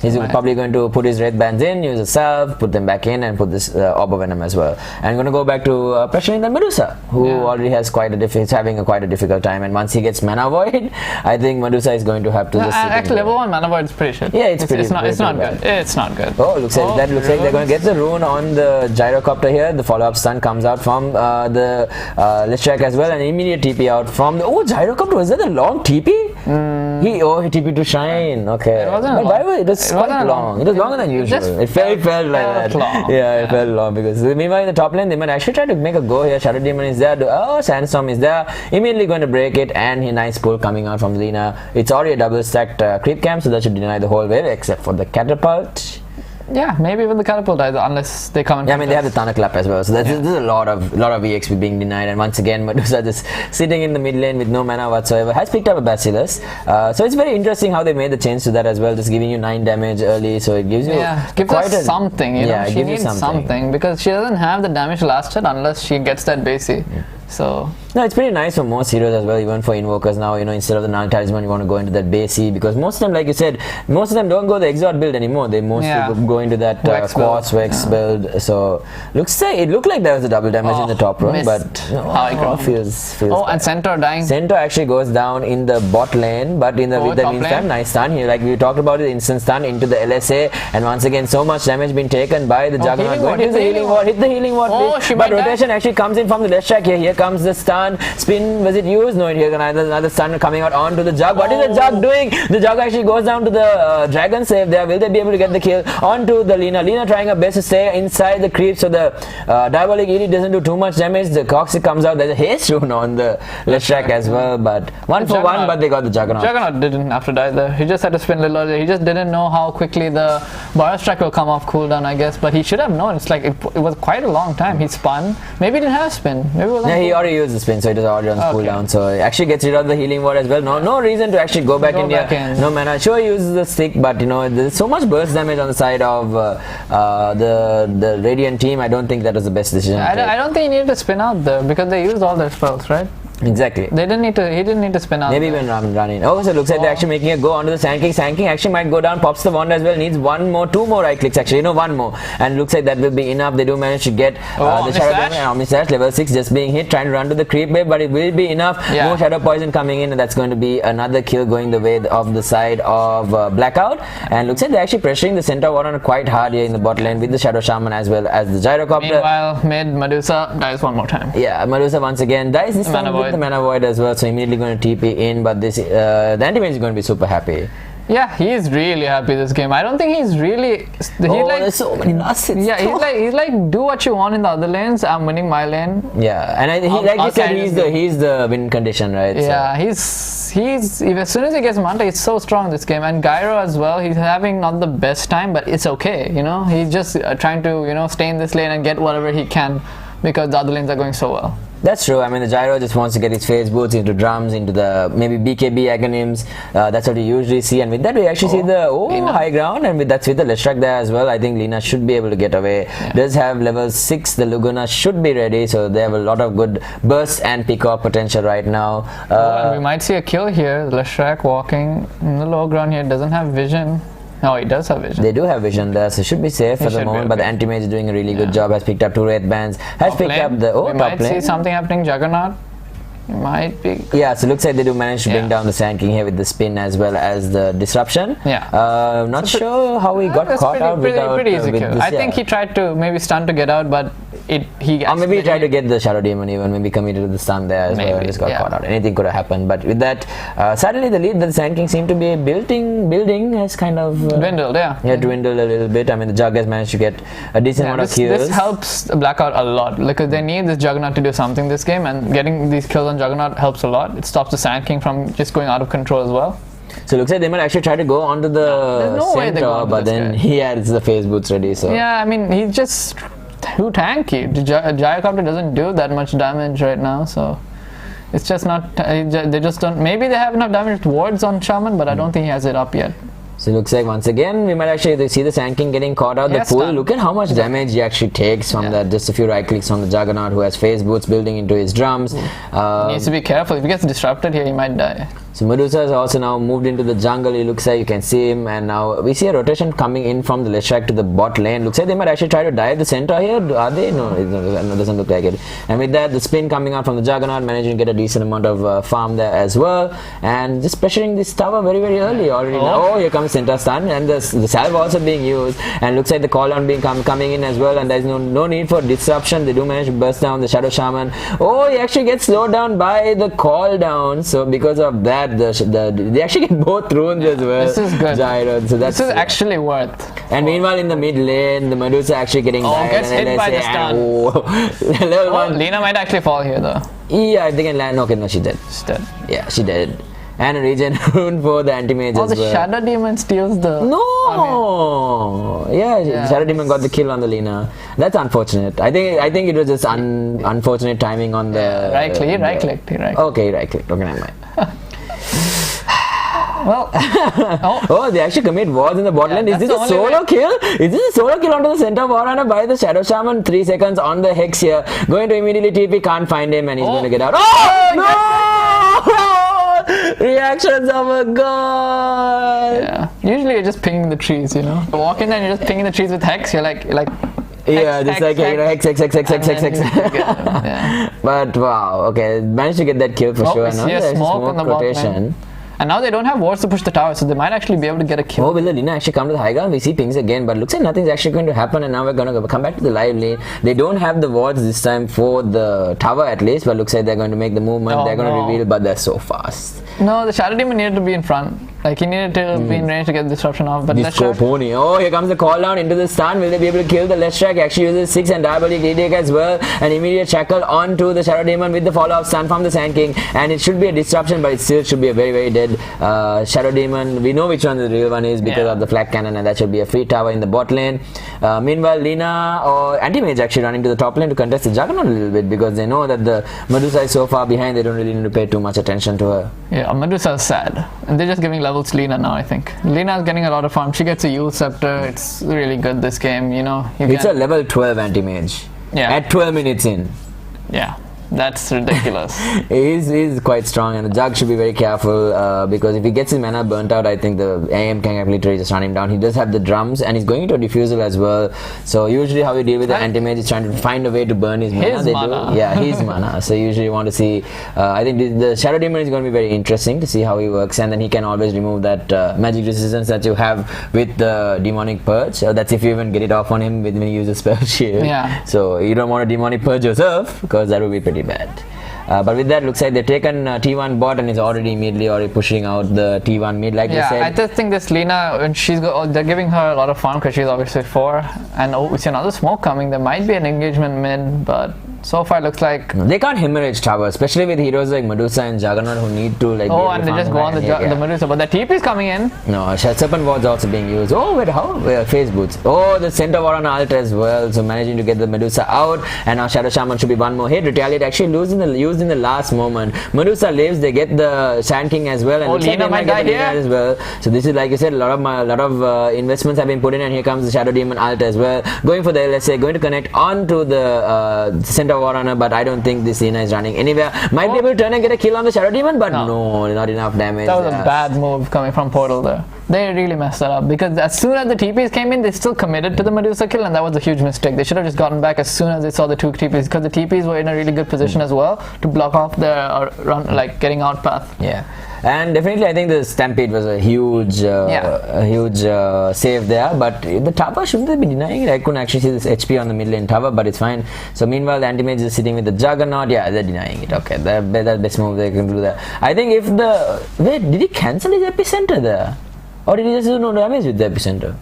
he's probably going to put his red bands in, use a salve, put them back in, and put this Orb of Venom as well. And going to go back to pressuring the Medusa, who already has he's having quite a difficult time. And once he gets Mana Void, I think Medusa is going to have to just actually level 1 Mana Void is pretty shit. Yeah, it's not good. It's not good. Oh, looks like they're going to get the rune on the Gyrocopter here. The follow-up stun comes out from the Leshrac as well, and immediate TP out from the Gyrocopter. Was that a long TP? He TP to Shine. Okay. It wasn't But long. why was it was It quite wasn't long. It was longer than usual. It felt like that. long. Yeah, it felt long because meanwhile in the top lane they might actually try to make a go here. Shadow Demon is there. Oh, Sandstorm is there. Immediately going to break it, and a nice pull coming out from Lina. It's already a double stacked creep camp, so that should deny the whole wave except for the catapult. Yeah, maybe even the catapult either, unless they come in. Yeah, I mean they have the Thunderclap as well, so there's a lot of EXP being denied, and once again Medusa just sitting in the mid lane with no mana whatsoever has picked up a Bacillus. So it's very interesting how they made the change to that as well, just giving you 9 damage early, so it gives you gives us something. You know, she needs something because she doesn't have the damage last hit unless she gets that basic. So no, it's pretty nice for most heroes as well, even for invokers now. You know, instead of the Null Talisman, you want to go into that base because most of them, like you said, most of them don't go the Exort build anymore. They mostly go into that Quartz Vex build. So it looked like there was a double damage in the top row, but feels. And Centaur dying. Centaur actually goes down in the bot lane, but with the instant nice stun here, like we talked about it, instant stun into the LSA, and once again so much damage being taken by the Juggernaut. Going to the healing ward, hit the healing ward. But rotation actually comes in from the left track here. Here comes the stun. Spin, was it used? No, here another stun coming out onto the Jug. What is the Jug doing? The Jug actually goes down to the Dragon save there. Will they be able to get the kill onto the Lina? Lina trying her best to stay inside the creep so the Diabolic Elite doesn't do too much damage. The Coxic comes out. There's a haste rune on the left track as well, but 1 for 1, but they got the Juggernaut. Juggernaut didn't have to die there. He just had to spin a little earlier. He just didn't know how quickly the Burst track will come off cooldown, I guess, but he should have known. It's like it was quite a long time. He spun. Maybe he didn't have spin. Maybe it was he already used the spin, so it is already on cooldown. So it actually gets rid of the healing ward as well. No reason to actually go back in here. No mana. Sure, he uses the stick, but you know there's so much burst damage on the side of the Radiant team. I don't think that was the best decision. I don't think he needed to spin out there because they used all their spells, right? Exactly. They didn't need to. He didn't need to spin out. Maybe even running. Oh, so it looks like they're actually making a go onto the Sand King. Sand King actually might go down. Pops the wand as well. Needs 2 more right clicks actually. One more. And looks like that will be enough. They do manage to get the Shadow Demon and Omni Slash level 6 just being hit, trying to run to the creep wave, but it will be enough. More Shadow Poison coming in, and that's going to be another kill going the way of the side of Blackout. And looks like they're actually pressuring the Centaur Warden quite hard here in the bot lane with the Shadow Shaman as well as the Gyrocopter. Meanwhile, mid Medusa dies one more time. Yeah, Medusa once again dies this time with the Mana Void as well. So immediately going to TP in, but this the anti-mage is going to be super happy. Yeah, he is really happy this game. I don't think he's really. There's so many nuts. Yeah, he's like do what you want in the other lanes. I'm winning my lane. Yeah, and like you said, he's the win condition, right? Yeah, so. he's as soon as he gets Manta, he's so strong in this game. And Gyro as well. He's having not the best time, but it's okay. You know, he's just trying to stay in this lane and get whatever he can because the other lanes are going so well. That's true. I mean, the Gyro just wants to get his phase boots into drums, into the maybe BKB agonyms. That's what you usually see, and with that we actually see the high ground, and with the Leshrac there as well. I think Lina should be able to get away. Does have level 6. The Luguna should be ready, so they have a lot of good burst and pick-off potential right now. And we might see a kill here. Leshrac walking in the low ground here, doesn't have vision. No, he does have vision. They do have vision there, so should be safe for the moment. But the anti-mage is doing a really good job. Has picked up 2 Wraith Bands. Has picked up the we might see something happening. Juggernaut. It might be. Yeah, so looks like they do manage to bring down the Sand King here with the spin as well as the disruption. Yeah. Not sure how he got caught out without. Pretty easy kill. I think he tried to maybe stun to get out, but or maybe he tried to get the Shadow Demon even, maybe committed to the stun there as well and just got caught out. Anything could have happened, but with that, suddenly the lead that the Sand King seemed to be building has kind of dwindled, dwindled a little bit. I mean, the Jug has managed to get a decent amount of kills. This helps Blackout a lot because they need this Juggernaut to do something this game, and getting these kills on Juggernaut helps a lot. It stops the Sand King from just going out of control as well. So it looks like they might actually try to go onto the center, but then he has the phase boots ready. So yeah, I mean, he's just too tanky. The Gyrocopter doesn't do that much damage right now, so it's just not. They just don't. Maybe they have enough damage wards on Shaman, but I don't think he has it up yet. So it looks like once again we might actually see the Sand King getting caught out the pool. Look at how much damage he actually takes from that. Just a few right clicks on the Juggernaut, who has phase boots building into his drums. He needs to be careful. If he gets disrupted here, he might die. So Medusa has also now moved into the jungle. It looks like you can see him, and now we see a rotation coming in from the Leshrac to the bot lane. Looks like they might actually try to dive the Centaur here. Are they? No, it doesn't look like it. And with that, the spin coming out from the Juggernaut, managing to get a decent amount of farm there as well, and just pressuring this tower very early already. Now, here comes Centaur stun, and the salve also being used, and looks like the call down being coming in as well, and there's no need for disruption. They do manage to burst down the Shadow Shaman. He actually gets slowed down by the call down. So because of that, that. They actually get both runes as well. This is good. Gyro, so that's, this is actually worth. And meanwhile, in the mid lane, the Medusa actually getting died. Gets hit by the stun. Level 1. Lina might actually fall here though. Yeah, I think in land. Okay, no, she did. She's dead. Yeah, she did. And a regen rune for the anti-mage as the well. Shadow Demon steals the... No! Yeah, Shadow Demon got the kill on the Lina. That's unfortunate. I think it was just unfortunate timing on the... Right clicked. Okay, right clicked. Okay, never mind. Well, they actually commit wards in the bot lane. Is this a solo kill? Is this a solo kill onto the center of Warana by the Shadow Shaman? 3 seconds on the Hex here. Going to immediately TP, can't find him and he's going to get out. Oh! No! Reactions of a god! Yeah. Usually you're just pinging the trees, you know? You walk in there and you're just pinging the trees with Hex, you're like yeah, just like, you know, Hex. Yeah. But wow, okay, managed to get that kill for sure. We see a smoke on the rotation. And now they don't have wards to push the tower, so they might actually be able to get a kill. Oh, will the Lina actually come to the high ground? We see pings again, but looks like nothing's actually going to happen, and now we're going to come back to the live lane. They don't have the wards this time for the tower at least, but looks like they're going to make the movement, they're going to reveal, but they're so fast. No, the Shadow Demon needed to be in front. Like, he needed to be in range to get the disruption off, but Disco Pony. Oh, here comes the call down into the stun. Will they be able to kill the Leshrac? Actually uses 6 and Diabolic Edict as well. An immediate shackle onto the Shadow Demon with the follow-up stun from the Sand King, and it should be a disruption, but it still should be a very, very dead Shadow Demon. We know which one the real one is because of the flak cannon, and that should be a free tower in the bot lane. Meanwhile, Lina or Anti-Mage actually running to the top lane to contest the Juggernaut a little bit because they know that the Medusa is so far behind, they don't really need to pay too much attention to her. Yeah, Medusa is sad. And they're just giving levels to Lina now, I think. Lina is getting a lot of farm. She gets a Yule Scepter. It's really good this game, you know. It's a level 12 Anti-Mage. Yeah. At 12 minutes in. Yeah. That's ridiculous. He's quite strong, and the Jug should be very careful because if he gets his mana burnt out, I think the AM can literally just run him down. He does have the drums, and he's going into a diffusal as well. So usually how we deal with the anti-mage is trying to find a way to burn his mana. Yeah, his mana. So usually you want to see, I think the Shadow Demon is going to be very interesting to see how he works, and then he can always remove that magic resistance that you have with the Demonic Purge. That's if you even get it off on him when you use a spell shield. Yeah. So you don't want to Demonic Purge yourself because that would be pretty bad. But with that, looks like they've taken T1 bot and is already pushing out the T1 mid, like they said. I just think this Lina, when they're giving her a lot of farm because she's obviously 4, and we see another smoke coming. There might be an engagement mid, but so far it looks like they can't hemorrhage tower, especially with heroes like Medusa and Juggernaut who need to and they just go on the Medusa, but the TP is coming in. No, Serpent Ward's also being used. Oh wait, how? Phase boots. Oh, the Center War on alt as well, so managing to get the Medusa out, and now Shadow Shaman should be one more hit. Retaliate actually used in the last moment. Medusa lives, they get the Sand King as well, and Lina might die here as well. So this is, like you said, a lot of investments have been put in, and here comes the Shadow Demon alt as well, going for the LSA, going to connect onto the Center Warrunner, but I don't think this Lina is running anywhere. Might be able to turn and get a kill on the Shadow Demon, but no, not enough damage. That was a bad move coming from Portal there. They really messed that up because as soon as the TPs came in, they still committed to the Medusa kill, and that was a huge mistake. They should have just gotten back as soon as they saw the 2 TPs, because the TPs were in a really good position as well to block off their getting out path. Yeah. And definitely, I think the Stampede was a huge save there. But the tower, shouldn't they be denying it? I couldn't actually see this HP on the mid lane tower, but it's fine. So meanwhile, the anti-mage is sitting with the Juggernaut. Yeah, they're denying it. Okay, that's the best move they can do there. I think if did he cancel his epicenter there, or did he just do no damage with the epicenter?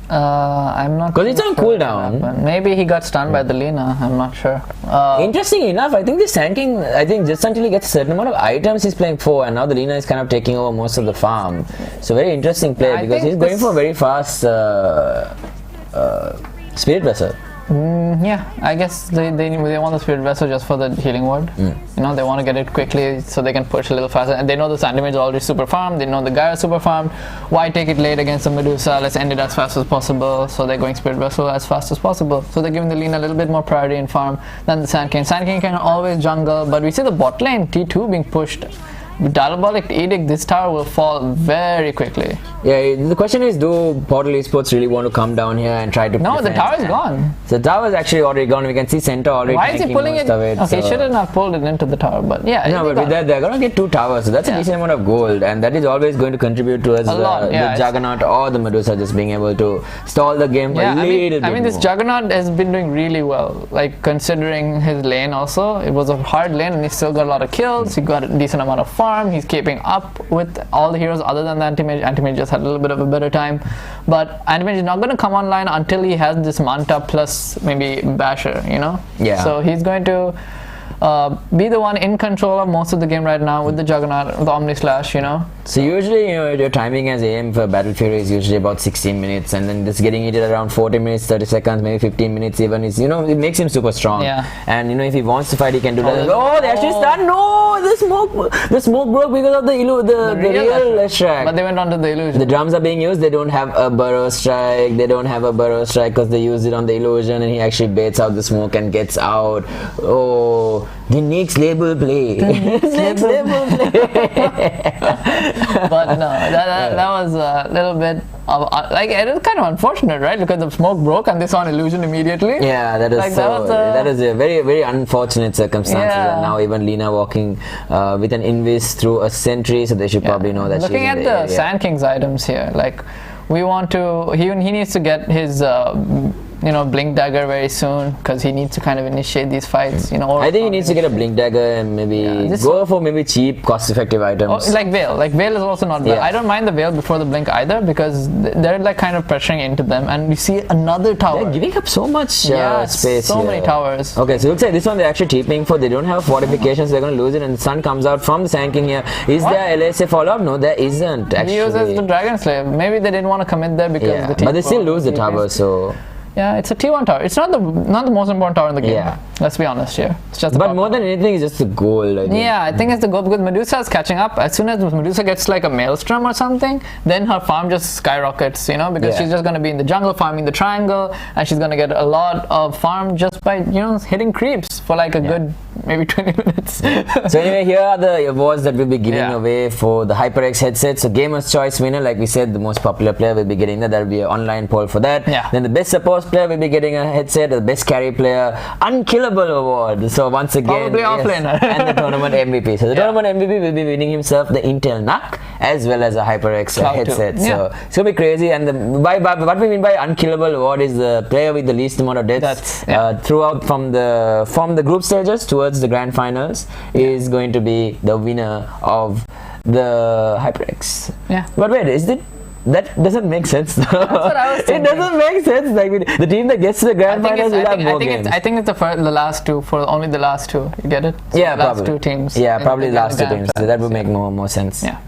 I'm not. Because it's on cooldown. Maybe he got stunned by the Lina. I'm not sure. Interesting enough, I think the Sand King, just until he gets a certain amount of items, he's playing 4, and now the Lina is kind of taking over most of the farm. So very interesting play because he's going for a very fast Spirit Vessel. Yeah, I guess they want the Spirit Vessel just for the healing ward. You know, they want to get it quickly so they can push a little faster. And they know the Sand Demon is already super farmed. They know the Gyro is super farmed. Why take it late against the Medusa? Let's end it as fast as possible. So they're going Spirit Vessel as fast as possible. So they're giving the Lina a little bit more priority in farm than the Sand King. Sand King can always jungle, but we see the bot lane T2 being pushed. With Diabolic Edict, this tower will fall very quickly. Yeah, the question is, do Portal Esports really want to come down here and try to No, defend? the tower is gone. So the tower is actually already gone. We can see Center already Why is he pulling it? Okay, so. He shouldn't have pulled it into the tower, but yeah. No, but with that, they're going to get 2 towers, so that's a decent amount of gold, and that is always going to contribute towards the Juggernaut or the Medusa just being able to stall the game a little bit I mean, this Juggernaut has been doing really well, like considering his lane also. It was a hard lane and he still got a lot of kills, he got a decent amount of farm. farm. He's keeping up with all the heroes other than the Anti-Mage. Anti-Mage just had a little bit of a better time. But Anti-Mage is not going to come online until he has this Manta plus maybe Basher, you know? Yeah. So he's going to be the one in control of most of the game right now with the Juggernaut, the Omni Slash, you know. So usually, you know, your timing as AM for Battle Fury is usually about 16 minutes, and then just getting it at around 40 minutes, 30 seconds, maybe 15 minutes even is, you know, it makes him super strong. Yeah. And you know, if he wants to fight, he can do that. Oh, Oh, they actually start. No, the smoke broke because of the real Leshrac. But they went on to the illusion. The drums are being used. They don't have a burrow strike. They don't have a burrow strike because they used it on the illusion, and he actually baits out the smoke and gets out. Oh, the next label play. Next label play. But no, that was a little bit of like, it is kind of unfortunate, right? Because the smoke broke and they saw an illusion immediately. Yeah, that is like, that is a very, very unfortunate circumstance. Yeah. And now even Lina walking with an invis through a sentry, so they should probably know that. Looking she's at in the area. Sand King's items here, like we want to, he needs to get his you know, Blink Dagger very soon because he needs to kind of initiate these fights, you know. Or I think he needs to get a Blink Dagger and maybe go for maybe cheap, cost-effective items. like Veil. Like Veil is also not bad. Yeah. I don't mind the Veil before the Blink either because they're like kind of pressuring into them, and we see another tower. They're giving up so much space. So here. many towers. Okay, so it looks like this one they're actually TPing for. They don't have fortifications. They're going to lose it, and the sun comes out from the Sand King here. Is there LSA follow-up? No, there isn't. Actually, He uses the Dragon Slayer. Maybe they didn't want to commit there because the team. But they still lose the tower, so. Yeah, it's a T1 tower. It's not the most important tower in the game. Yeah. Let's be honest here. It's just. But more than anything, it's just the goal. I think. Yeah, I think it's the goal because Medusa is catching up. As soon as Medusa gets like a Maelstrom or something, then her farm just skyrockets, you know, because she's just going to be in the jungle farming the triangle, and she's going to get a lot of farm just by, you know, hitting creeps for like a good maybe 20 minutes. So anyway, here are the awards that we'll be giving away for the HyperX headset. So Gamer's Choice winner, like we said, the most popular player will be getting that. There will be an online poll for that. Yeah. Then the best support player will be getting a headset. The best carry player, Unkillable award. So once again, probably offlaner. and the tournament MVP. So the tournament MVP will be winning himself the Intel NUC as well as a HyperX headset. So it's gonna be crazy. And by what we mean by Unkillable award is the player with the least amount of deaths throughout from the group stages towards the grand finals is going to be the winner of the HyperX. Yeah. But wait, is it? That doesn't make sense though. That's what I was It thinking. doesn't make sense. Like the team that gets to the grand finals will have more games. I think it's the last two, for only the last two. You get it? So Yeah, the last probably. two teams. Yeah, probably the last two grand teams. So finals, that would make more sense. Yeah.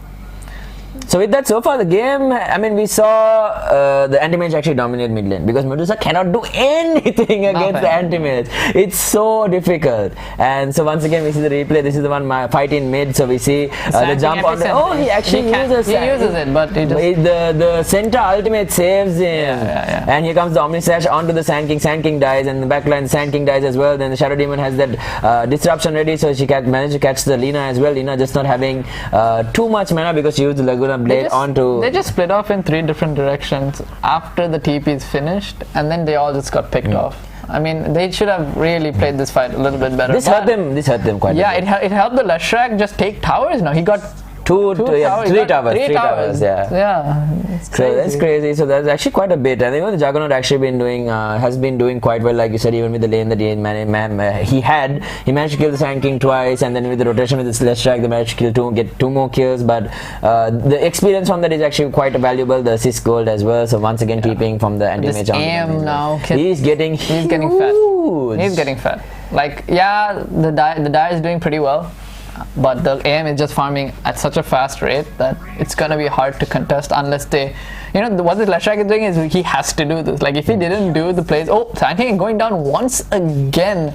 So with that, so far the game, I mean, we saw the Anti-Mage actually dominate mid lane because Medusa cannot do anything against the Anti-Mage. It's so difficult. And so once again, we see the replay. This is the one fight in mid. So we see the jump on. Oh, he actually uses it, but he just the center ultimate saves him. Yeah. And here comes the Omni Slash onto the Sand King. Sand King dies, and the backline the Sand King dies as well. Then the Shadow Demon has that disruption ready, so she can manage to catch the Lina as well. Lina just not having too much mana because she used the Laguna Blade onto. They just split off in 3 different directions after the TP is finished, and then they all just got picked off. I mean, they should have really played this fight a little bit better. This hurt them quite a bit. Yeah, it helped the Leshrac just take towers now. He got three towers. Yeah. So that's crazy. So that's actually quite a bit. And even the Juggernaut actually has been doing quite well, like you said, even with the lane that he managed to kill the Sand King twice, and then with the rotation with the Leshrac, they managed to get 2 more kills. But the experience from that is actually quite valuable. The assist gold as well. So once again, keeping from the Anti-Mage. Now he's getting fat. He's getting fat. Like, yeah, the die is doing pretty well, but the AM is just farming at such a fast rate that it's gonna be hard to contest unless they, you know, what the Leshrac is doing is he has to do this. Like, if he didn't do the plays, Sand King going down once again.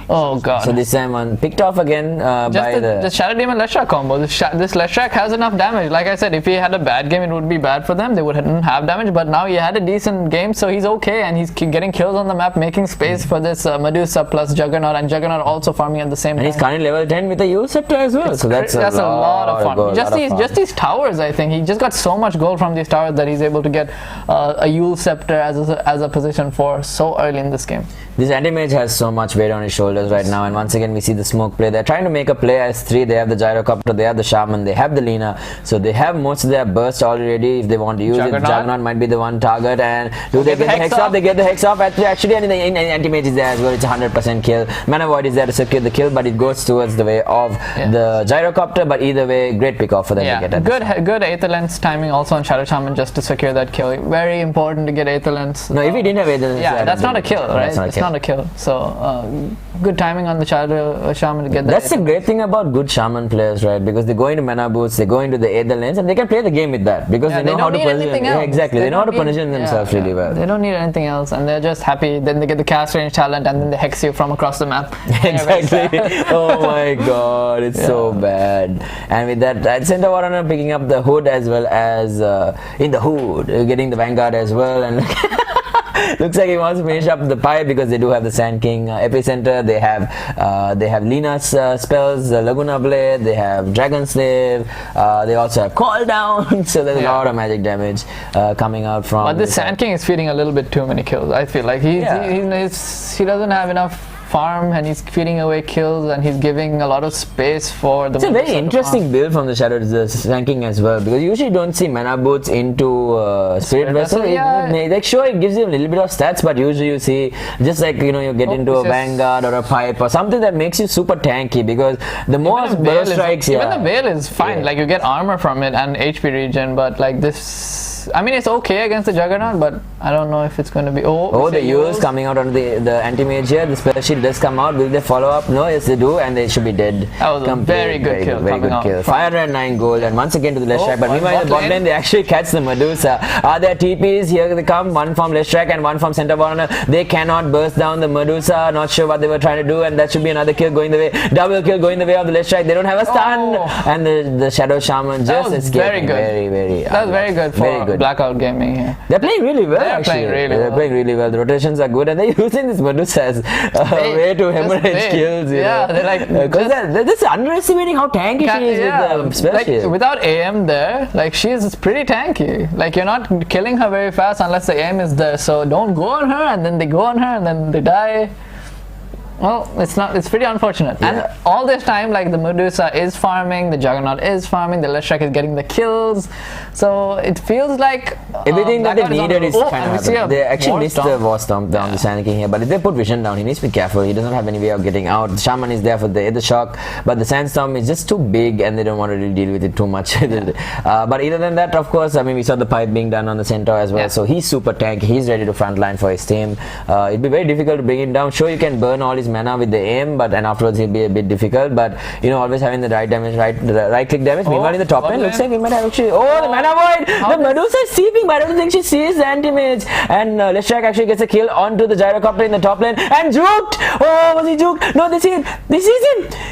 Oh god. So this time one picked off again by the Shadow Demon Leshrac combo. This Leshrac has enough damage. Like I said, if he had a bad game, it would be bad for them. They wouldn't have damage, but now he had a decent game, so he's okay, and he's getting kills on the map, making space for this Medusa plus Juggernaut, and Juggernaut also farming at the same time. And he's currently level 10 with a Yule Scepter as well. So that's a lot of fun. Gold, just these towers, I think. He just got so much gold from these towers that he's able to get a Yule Scepter as a position for so early in this game. This anti-mage has so much weight on his shoulders right now, and once again we see the smoke play. They're trying to make a play as 3. They have the gyrocopter, they have the shaman, they have the Lina, so they have most of their burst already if they want to use it. Juggernaut might be the one target, and do they get the hex off? They get the hex off. Actually, and the anti-mage is there as well. It's 100% kill. Mana Void is there to secure the kill, but it goes towards the way of the gyrocopter. But either way, great pick off for them to get at. Good Aether Lens timing also on Shadow Shaman just to secure that kill. Very important to get Aether Lens. No, if he didn't have Aether Lens, that's not a kill, right? It's not a kill. So good timing on the Shadow Shaman to get that. That's the great thing about good Shaman players, right? Because they go into mana boots, they go into the Aether Lens, and they can play the game with that because they know how to position. Exactly, they know how to position themselves really well. They don't need anything else, and they're just happy. Then they get the cast range talent, and then they hex you from across the map. Exactly. Oh my god, it's so bad. And with that, Center Warrior picking up the hood as well as in the hood, getting the Vanguard as well, and looks like he wants to finish up the pipe because they do have the Sand King Epicenter. They have Lina's spells, Laguna Blade. They have Dragon Slave. They also have Call Down. So there's a lot of magic damage coming out from. But this Sand King is feeding a little bit too many kills. I feel like he doesn't have enough farm, and he's feeding away kills, and he's giving a lot of space for the. It's a very interesting build from the Shadow Sand King as well, because you usually don't see mana boots into Spirit Vessel. Like sure, it gives you a little bit of stats, but usually you see just like you get into a Vanguard or a Pipe or something that makes you super tanky, because the more burst strikes, even the Veil is fine. Like you get armor from it and HP regen, but like this. I mean, it's okay against the Juggernaut, but I don't know if it's going to be. The Yules coming out on the anti-mage here. The spell sheet does come out. Will they follow up? No, yes they do, and they should be dead. That was a very good kill. 509 gold, and once again to the left track. But meanwhile, in the bot lane, they actually catch the Medusa. Are there TPs? Here they come. One from left track and one from center corner. They cannot burst down the Medusa. Not sure what they were trying to do, and that should be another kill going the way. Double kill going the way of the left track. They don't have a stun, and the Shadow Shaman just escaped. Very good. That was very good for Blackout Gaming here. They're playing really well. They're playing really well. The rotations are good, and they're using this Medusa as a way to hemorrhage kills. They're like because they're just underestimating how tanky she is with the spell shield. Without AM there, like she's pretty tanky. Like you're not killing her very fast unless the AM is there. So don't go on her, and then they go on her, and then they die. Well, it's pretty unfortunate. And all this time, like the Medusa is farming, the Juggernaut is farming, the Leshrac is getting the kills. So it feels like everything that they needed is kind of happened. They actually missed the War Stomp down the Sand King here, but if they put Vision down, he needs to be careful. He doesn't have any way of getting out. The Shaman is there for the shock, but the Sandstorm is just too big, and they don't want to really deal with it too much. But other than that, of course, I mean, we saw the pipe being done on the Centaur as well, so he's super tanky. He's ready to frontline for his team. It'd be very difficult to bring him down. Sure, you can burn all his mana with the aim, but afterwards he'll be a bit difficult. But always having the right damage, right click damage. Meanwhile, in the top lane, looks like we might have actually. The mana void. The Medusa is seeping, but I don't think she sees the anti-mage. And Leshrac actually gets a kill onto the gyrocopter in the top lane and juked. Oh, was he juked? No, this is him.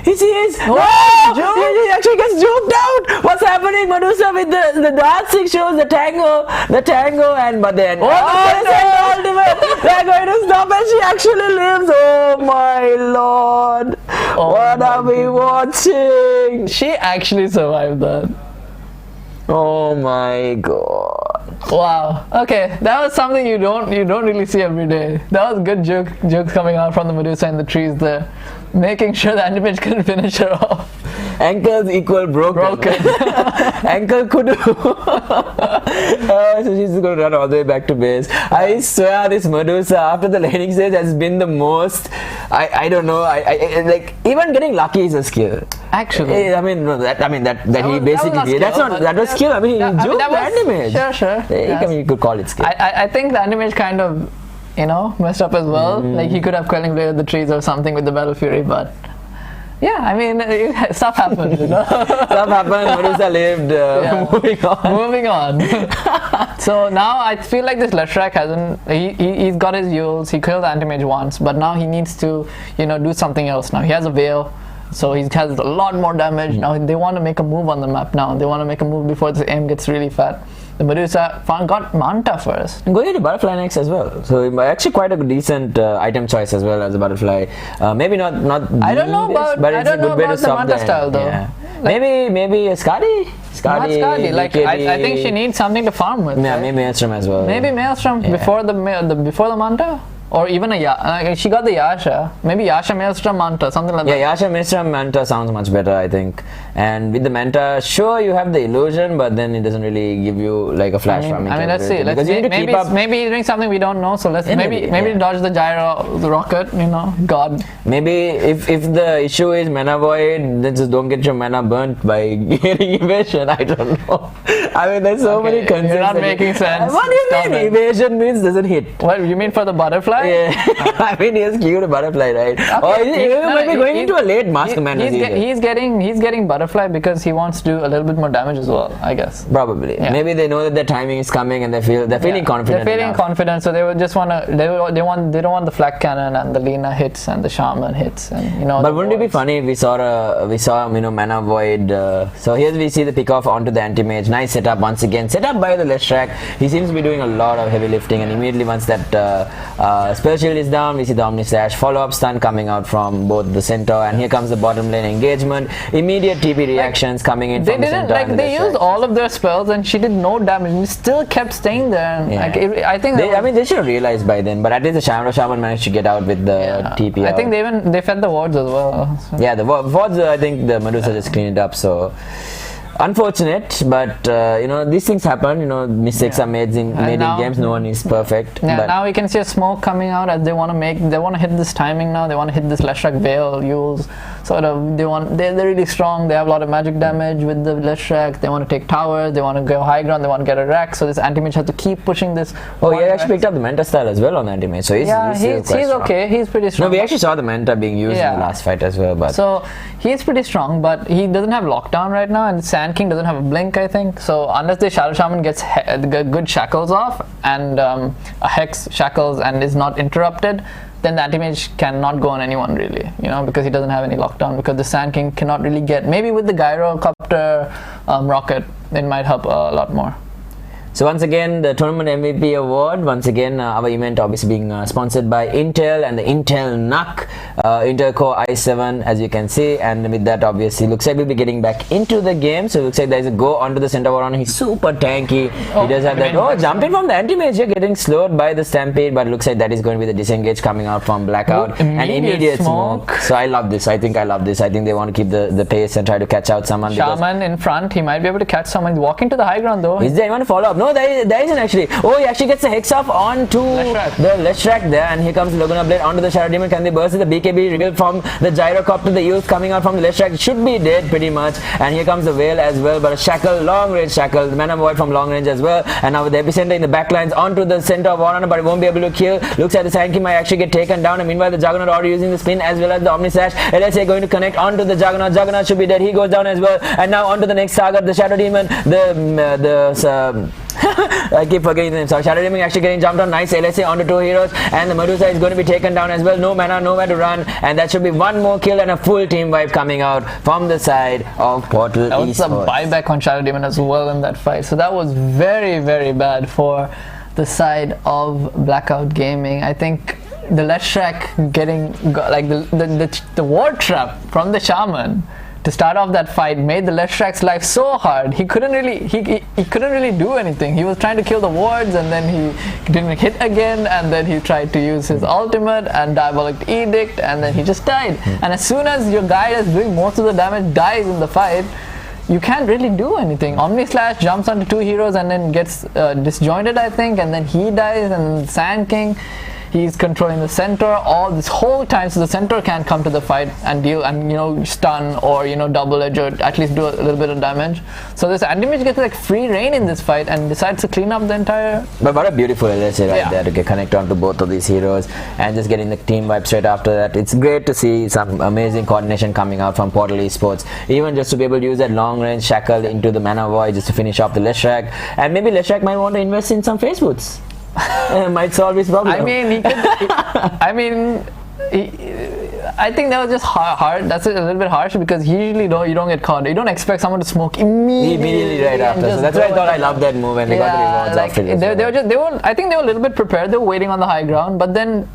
He sees. No, he actually gets juked out. What's happening? Medusa with the dark six shows the tango, and but then they're going to stop, and she actually lives. Oh my lord! What are we watching? She actually survived that. Oh my god! Wow. Okay, that was something you don't really see every day. That was good jokes coming out from the Medusa in the trees there, making sure the anti-mage couldn't finish her off. Ankles equal broken. Ankle kudu. So she's going to run all the way back to base. I swear this Medusa after the laning stage has been the most. I don't know. I like even getting lucky is a skill. Actually, I mean that he basically that was skill. I mean he juked the anti-mage. Sure. I mean you could call it skill. I think the anti-mage kind of messed up as well. Like he could have quelling bladed the trees or something with the Battle Fury, but. Yeah, I mean, stuff happened, Stuff happened, Medusa lived, moving on. So now I feel like this Leshrac hasn't, he's got his Yules, he killed the anti-mage once, but now he needs to, do something else now. He has a Veil, so he has a lot more damage. Now they want to make a move on the map now. They want to make a move before the aim gets really fat. The Medusa got Manta first. Going into Butterfly next as well. So actually quite a decent item choice as well as a Butterfly. Maybe not I don't know about the Manta style though. Yeah. Like, maybe a Skadi? Not Skadi. Like I think she needs something to farm with. Yeah, maybe Maelstrom as well. Maybe Maelstrom before the Manta. Or even she got the Yasha. Maybe Yasha Maelstrom Manta, something like that. Yeah, Yasha Maelstrom Manta sounds much better, I think. And with the Manta, sure, you have the illusion, but then it doesn't really give you like a flash from it. I mean, let's see. Because you need to keep up. Maybe he's doing something we don't know. So let's maybe dodge the gyro, the rocket. God. Maybe if the issue is mana void, then just don't get your mana burnt by getting evasion. I don't know. I mean, there's so many concerns. You're not making sense. What do you mean? Evasion means doesn't hit. What you mean for the butterfly? Yeah, I mean he has queued a butterfly, right? Okay. Or he might be going into a late mask commander. He's getting butterfly because he wants to do a little bit more damage as well, I guess. Probably. Yeah. Maybe they know that their timing is coming and they're feeling confident. They're feeling confident, so they would just they don't want the flak cannon and the Lina hits and the shaman hits and But wouldn't it be funny if we saw mana void? So here we see the pick off onto the anti-mage. Nice setup once again. Set up by the Leshrac. He seems to be doing a lot of heavy lifting, and immediately once that spell shield is down, we see the Omni Slash follow-up stun coming out from both the centaur, and here comes the bottom lane engagement. Immediate TP reactions coming in from the centaur. They used all of their spells and she did no damage. He still kept staying there. And I think they should have realized by then, but at least the Shaman managed to get out with the TP. I think they fed the wards as well. So. Yeah, the wards. I think the Medusa just cleaned it up. So. Unfortunate, but these things happen. Mistakes are made in games. No one is perfect. Yeah, now we can see a smoke coming out as they want to hit this timing now. They want to hit this Leshrac Veil use. They're really strong. They have a lot of magic damage with the Leshrac. They want to take towers. They want to go high ground. They want to get a wreck. So this anti-mage has to keep pushing this. Oh, he actually picked up the Manta style as well on the anti-mage. So he's okay. He's pretty strong. No, we actually saw the Manta being used in the last fight as well. But so he's pretty strong, but he doesn't have lockdown right now, and Sand King doesn't have a blink, I think. So unless the Shadow Shaman gets good shackles off and a hex shackles and is not interrupted, then the anti-mage cannot go on anyone really, because he doesn't have any lockdown, because the Sand King cannot really get, maybe with the Gyrocopter rocket, it might help a lot more. So once again, the tournament MVP award, once again our event obviously being sponsored by Intel and the Intel NUC, Intel Core i7 as you can see, and with that obviously looks like we'll be getting back into the game. So it looks like there's a go onto the center war on. He's super tanky. He does have that jumping from the anti-mage here, getting slowed by the stampede, but it looks like that is going to be the disengage coming out from Blackout and immediate smoke. So I love this. I think I love this. I think they want to keep the pace and try to catch out someone. Shaman in front, he might be able to catch someone. He's walking to the high ground though. Is there anyone to follow up? No, there isn't actually. Oh, he actually gets the hex off onto the Leshrac there, and here comes the Laguna Blade onto the Shadow Demon. Can they burst the BKB reveal from the Gyrocopter? The use coming out from the Leshrac should be dead pretty much, and here comes the Veil as well, but a shackle, long range shackle, the Mana Void from long range as well, and now with the epicenter in the backlines onto the center of Warrunner, but it won't be able to kill. Looks like the Sand King might actually get taken down, and meanwhile the Juggernaut already using the spin as well as the Omni Slash. LSA going to connect onto the Juggernaut. Juggernaut should be dead. He goes down as well, and now onto the next target, the Shadow Demon, I keep forgetting the name. So Shadow Demon actually getting jumped on. Nice LSA onto two heroes, and the Medusa is going to be taken down as well. No mana, nowhere to run, and that should be one more kill and a full team wipe coming out from the side of Portal Esports. That was some buyback on Shadow Demon as well in that fight. So that was very, very bad for the side of Blackout Gaming. I think the Leshrac getting like the ward trap from the Shaman to start off that fight made the Leshrac's life so hard. He couldn't really do anything. He was trying to kill the wards, and then he didn't hit again, and then he tried to use his ultimate and Diabolic Edict, and then he just died. And as soon as your guy that's doing most of the damage dies in the fight, you can't really do anything. Omni Slash jumps onto two heroes and then gets disjointed, I think, and then he dies, and then Sand King, he's controlling the center all this whole time, so the center can't come to the fight and deal and stun or double edge or at least do a little bit of damage. So this anti-mage gets like free reign in this fight and decides to clean up the entire. But what a beautiful LSA right there to connect onto both of these heroes and just getting the team wipe straight after that. It's great to see some amazing coordination coming out from Portal Esports. Even just to be able to use that long range shackle into the Mana Void just to finish off the Leshrac, and maybe Leshrac might want to invest in some face boots. Might solve his problem. I mean, he could. I think that was just hard. That's a little bit harsh because usually you don't get caught. You don't expect someone to smoke immediately right after. So that's why I thought I loved that move, and they got the rewards after this. I think they were a little bit prepared. They were waiting on the high ground, but then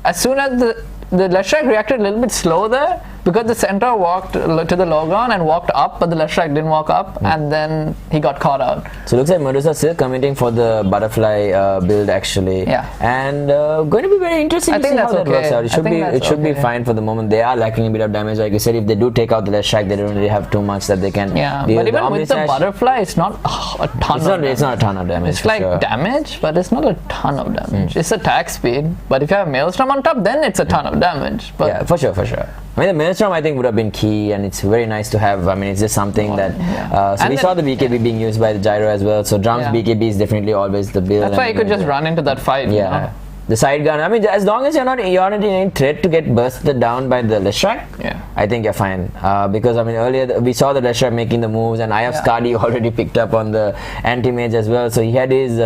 as soon as the Leshrac reacted a little bit slow there, because the centaur walked to the low ground and walked up, but the Leshrac didn't walk up, and then he got caught out. So it looks like Medusa still committing for the butterfly build actually. Yeah. And going to be very interesting to see how that works out. It should be fine for the moment. They are lacking a bit of damage, like you said. If they do take out the Leshrac, they don't really have too much that they can. Yeah, but even with the butterfly, it's not a ton. It's not a ton of damage. It's like damage, but it's not a ton of damage. It's attack speed, but if you have Maelstrom on top, then it's a ton of damage. But yeah, for sure. I mean, the Maelstrom I think would have been key, and it's very nice to have. I mean, it's just something that. So we saw the BKB being used by the gyro as well. So drums BKB is definitely always the build. That's why you could just run into that fight. Yeah. You know? The side gun, I mean, as long as you're not in any threat to get bursted down by the Leshrac, I think you're fine. Because I mean, earlier we saw the Leshrac making the moves, and I have Skadi already picked up on the anti-mage as well. So he had his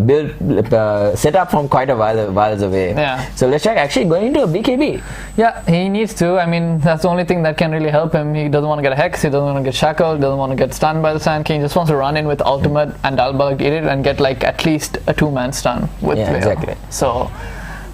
build set up from quite a whiles away. Yeah. So Leshrac actually going into a BKB. Yeah, he needs to. I mean, that's the only thing that can really help him. He doesn't want to get a hex. He doesn't want to get shackled. Doesn't want to get stunned by the Sand King. He just wants to run in with ultimate and Dalbug eat it and get like at least a 2-man stun with Veil. Exactly. So.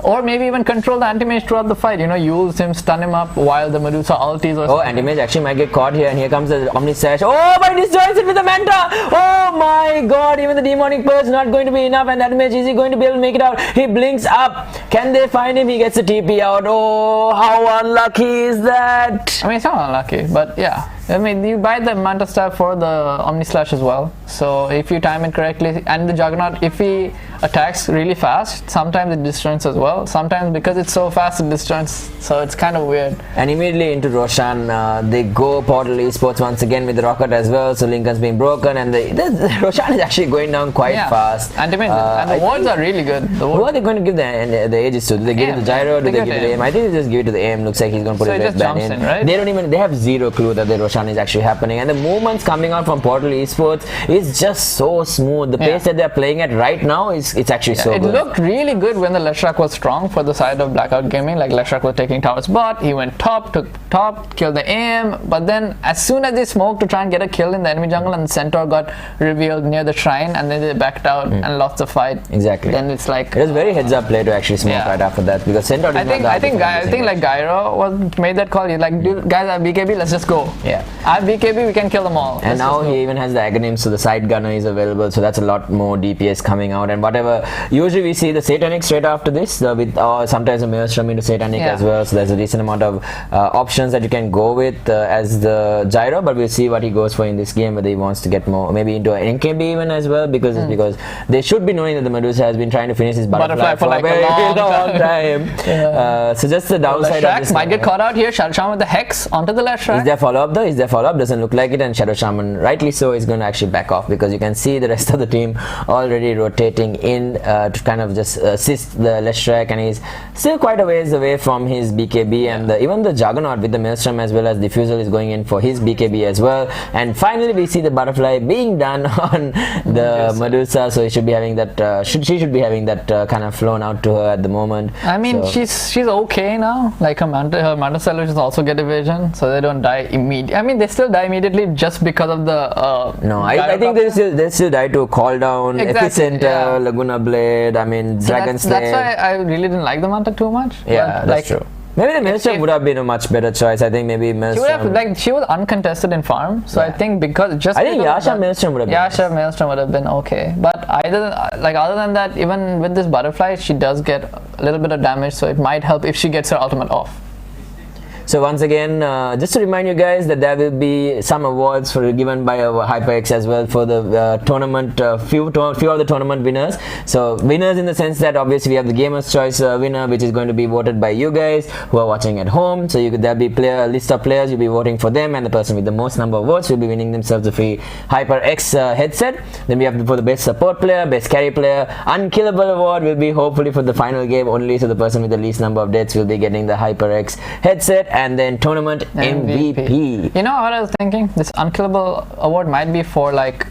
Or maybe even control the anti-mage throughout the fight, you know, use him, stun him up while the Medusa ultis or something. Oh, anti-mage actually might get caught here, and here comes the Omni Slash. Oh, but he destroys it with the Manta! Oh my god, even the Demonic Purge not going to be enough, and anti-mage, is he going to be able to make it out? He blinks up. Can they find him? He gets the TP out. Oh, how unlucky is that? I mean, it's not unlucky, but yeah. I mean, you buy the Manta Staff for the Omni Slash as well. So if you time it correctly, and the Juggernaut, if he attacks really fast, sometimes it disjoints as well. Sometimes because it's so fast, it disjoints. So it's kind of weird. And immediately into Roshan, they go Portal Esports once again with the rocket as well. So Lincoln's being broken, and the Roshan is actually going down quite fast. And the wards are really good. Who are they going to give the ages to? Do they give it to the gyro? Do they give it to the aim? I think they just give it to the aim. Looks like he's going to put his red band in. Right? They have zero clue that the Roshan is actually happening, and the movements coming out from Portal Esports is just so smooth. The pace that they're playing at right now it's actually so good. It looked really good when the Leshrac was strong for the side of Blackout Gaming. Like Leshrac was taking tower spot, he went top, took top, killed the aim, but then as soon as they smoked to try and get a kill in the enemy jungle and the Centaur got revealed near the shrine, and then they backed out and lost the fight. Exactly. Then it's like it was very heads up play to actually smoke right after that, because Centaur I think like Gyro made that call. He's like, dude, guys, I have BKB, let's just go. Yeah. I have BKB, we can kill them all. And now he even has the Aghanim, so the side gunner is available, so that's a lot more DPS coming out. And whatever, usually we see the Satanic straight after this with sometimes a Maelstrom into Satanic as well, so there's a decent amount of options that you can go with as the Gyro, but we'll see what he goes for in this game, whether he wants to get more, maybe into an NKB even as well, because they should be knowing that the Medusa has been trying to finish his butterfly for like a very long time. So just the downside of this might get caught out here. Shadow Shaman with the Hex onto the Leshrac. Is there follow-up though? Doesn't look like it, and Shadow Shaman, rightly so, is going to actually back off, because you can see the rest of the team already rotating in to kind of just assist the Leshrac, and he's still quite a ways away from his BKB, and even the Juggernaut with the Maelstrom as well as Diffusal is going in for his BKB as well. And finally we see the butterfly being done on the Medusa, so he should be having that she should be having that kind of flown out to her at the moment. I mean, she's okay now. Like her Manta Solutions also get evasion, so they don't die immediately. I mean, they still die immediately just because of the no, I think they still die to call down Epicenter, Laguna Blade, I mean, Dragon Slayer. That's why I really didn't like the Manta too much. Yeah, that's true. Maybe the Maelstrom would have been a much better choice. I think maybe Maelstrom. She was uncontested in farm, so I think because Yasha Maelstrom would have been. Yasha Maelstrom would have been okay, but other than that, even with this butterfly, she does get a little bit of damage, so it might help if she gets her ultimate off. So once again, just to remind you guys that there will be some awards given by our HyperX as well for the tournament, few of the tournament winners. So winners in the sense that obviously we have the Gamer's Choice winner, which is going to be voted by you guys who are watching at home. So there'll be a list of players, you'll be voting for them, and the person with the most number of votes will be winning themselves a free HyperX headset. Then we have for the best support player, best carry player, Unkillable award will be hopefully for the final game only, so the person with the least number of deaths will be getting the HyperX headset. And then tournament MVP. You know what I was thinking? This Unkillable award might be for like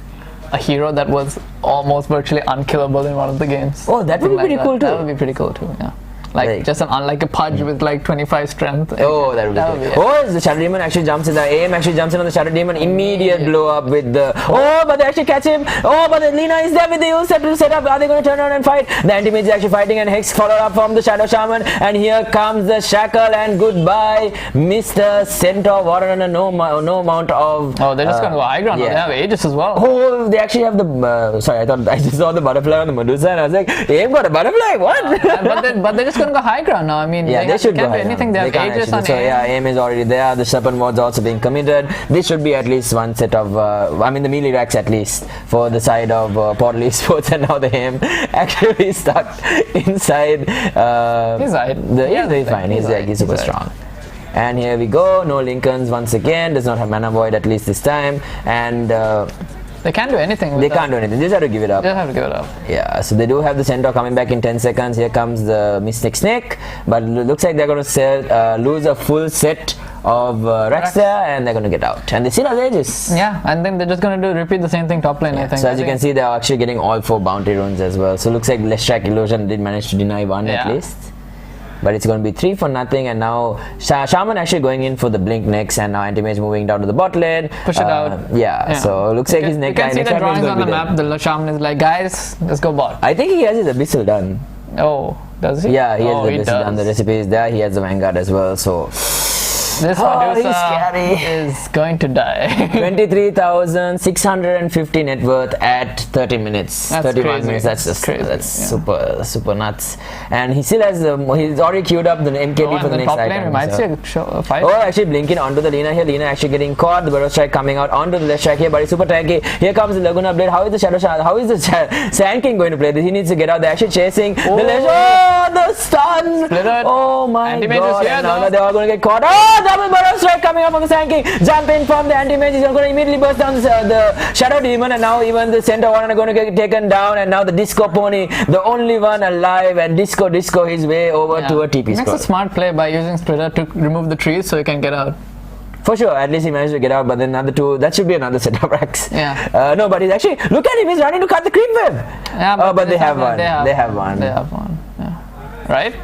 a hero that was almost virtually unkillable in one of the games. Oh, that would be pretty cool too. That would be pretty cool too, yeah. Like just like a pudge with like 25 strength. Oh, that would be good. Oh, the Shadow Demon actually jumps in. The AM actually jumps in on the Shadow Demon. Immediate blow up with the. Oh, but they actually catch him. Oh, but Lina is there with the ult set up. Are they going to turn around and fight? The anti-mage is actually fighting, and Hex followed up from the Shadow Shaman. And here comes the Shackle, and goodbye, Mr. Centaur Warren. No amount of. Oh, they're just going to go high ground. Yeah. They have Aegis as well. Oh, they actually have the. Sorry, I thought I just saw the butterfly on the Medusa, and I was like, AM got a butterfly. What? But they're just going to go high ground now. I mean, yeah, they should can't go do anything. They have Aegis on so yeah, aim is already there. The Serpent Ward's also being committed. This should be at least one set of, I mean the melee racks at least for the side of Portal Esports, and now the aim actually stuck inside. He's right. He's fine. He's super strong. And here we go. No Lincolns once again. Does not have Mana Void at least this time. And they can't do anything. They can't do anything. They just have to give it up. They have to give it up. Yeah, so they do have the Centaur coming back in 10 seconds. Here comes the Mystic Snake. But it looks like they're going to lose a full set of racks there, and they're going to get out. And they still have Aegis. Yeah, and then they're just going to repeat the same thing top lane, I think. So as you can see, they're actually getting all 4 bounty runes as well. So it looks like Leshrac Illusion did manage to deny one at least. But it's going to be 3 for nothing, and now Shaman actually going in for the blink next, and now Anti-Mage moving down to the bot lane. Push it out. Yeah, so it looks like his neck. You can see the drawings on the map. The Shaman is like, guys, let's go bot. I think he has his Abyssal done. Oh, does he? Yeah, he has the Abyssal done. The recipe is there. He has the Vanguard as well. So this Medusa is going to die. 23,650 net worth at 30 minutes. That's 31 crazy. minutes. That's just crazy. That's super nuts. And he still has he's already queued up the MKD for the next item. We might see a fight. Oh, actually blinking onto the Lina here. Lina actually getting caught. The Burrow Strike coming out onto the left strike here, but it's super tanky. Here comes the Laguna Blade. How is the How is the Sand King going to play this? He needs to get out. They're actually chasing the the stun. Oh my god. And now they're all going to get caught. Oh, double Burrow Strike coming up on the Sand King. Jumping from the anti-mage. He's going to immediately burst down the Shadow Demon, and now even the Centaur Warren are going to get taken down, and now the Disco Pony, the only one alive, and Disco his way over to a TP squad. That's a smart play by using Splitter to remove the trees so he can get out. For sure, at least he managed to get out, but then another 2, that should be another set of racks. Yeah. No, but he's actually, look at him, he's running to cut the creep web. Yeah, but they have one. They have one. Yeah. Right?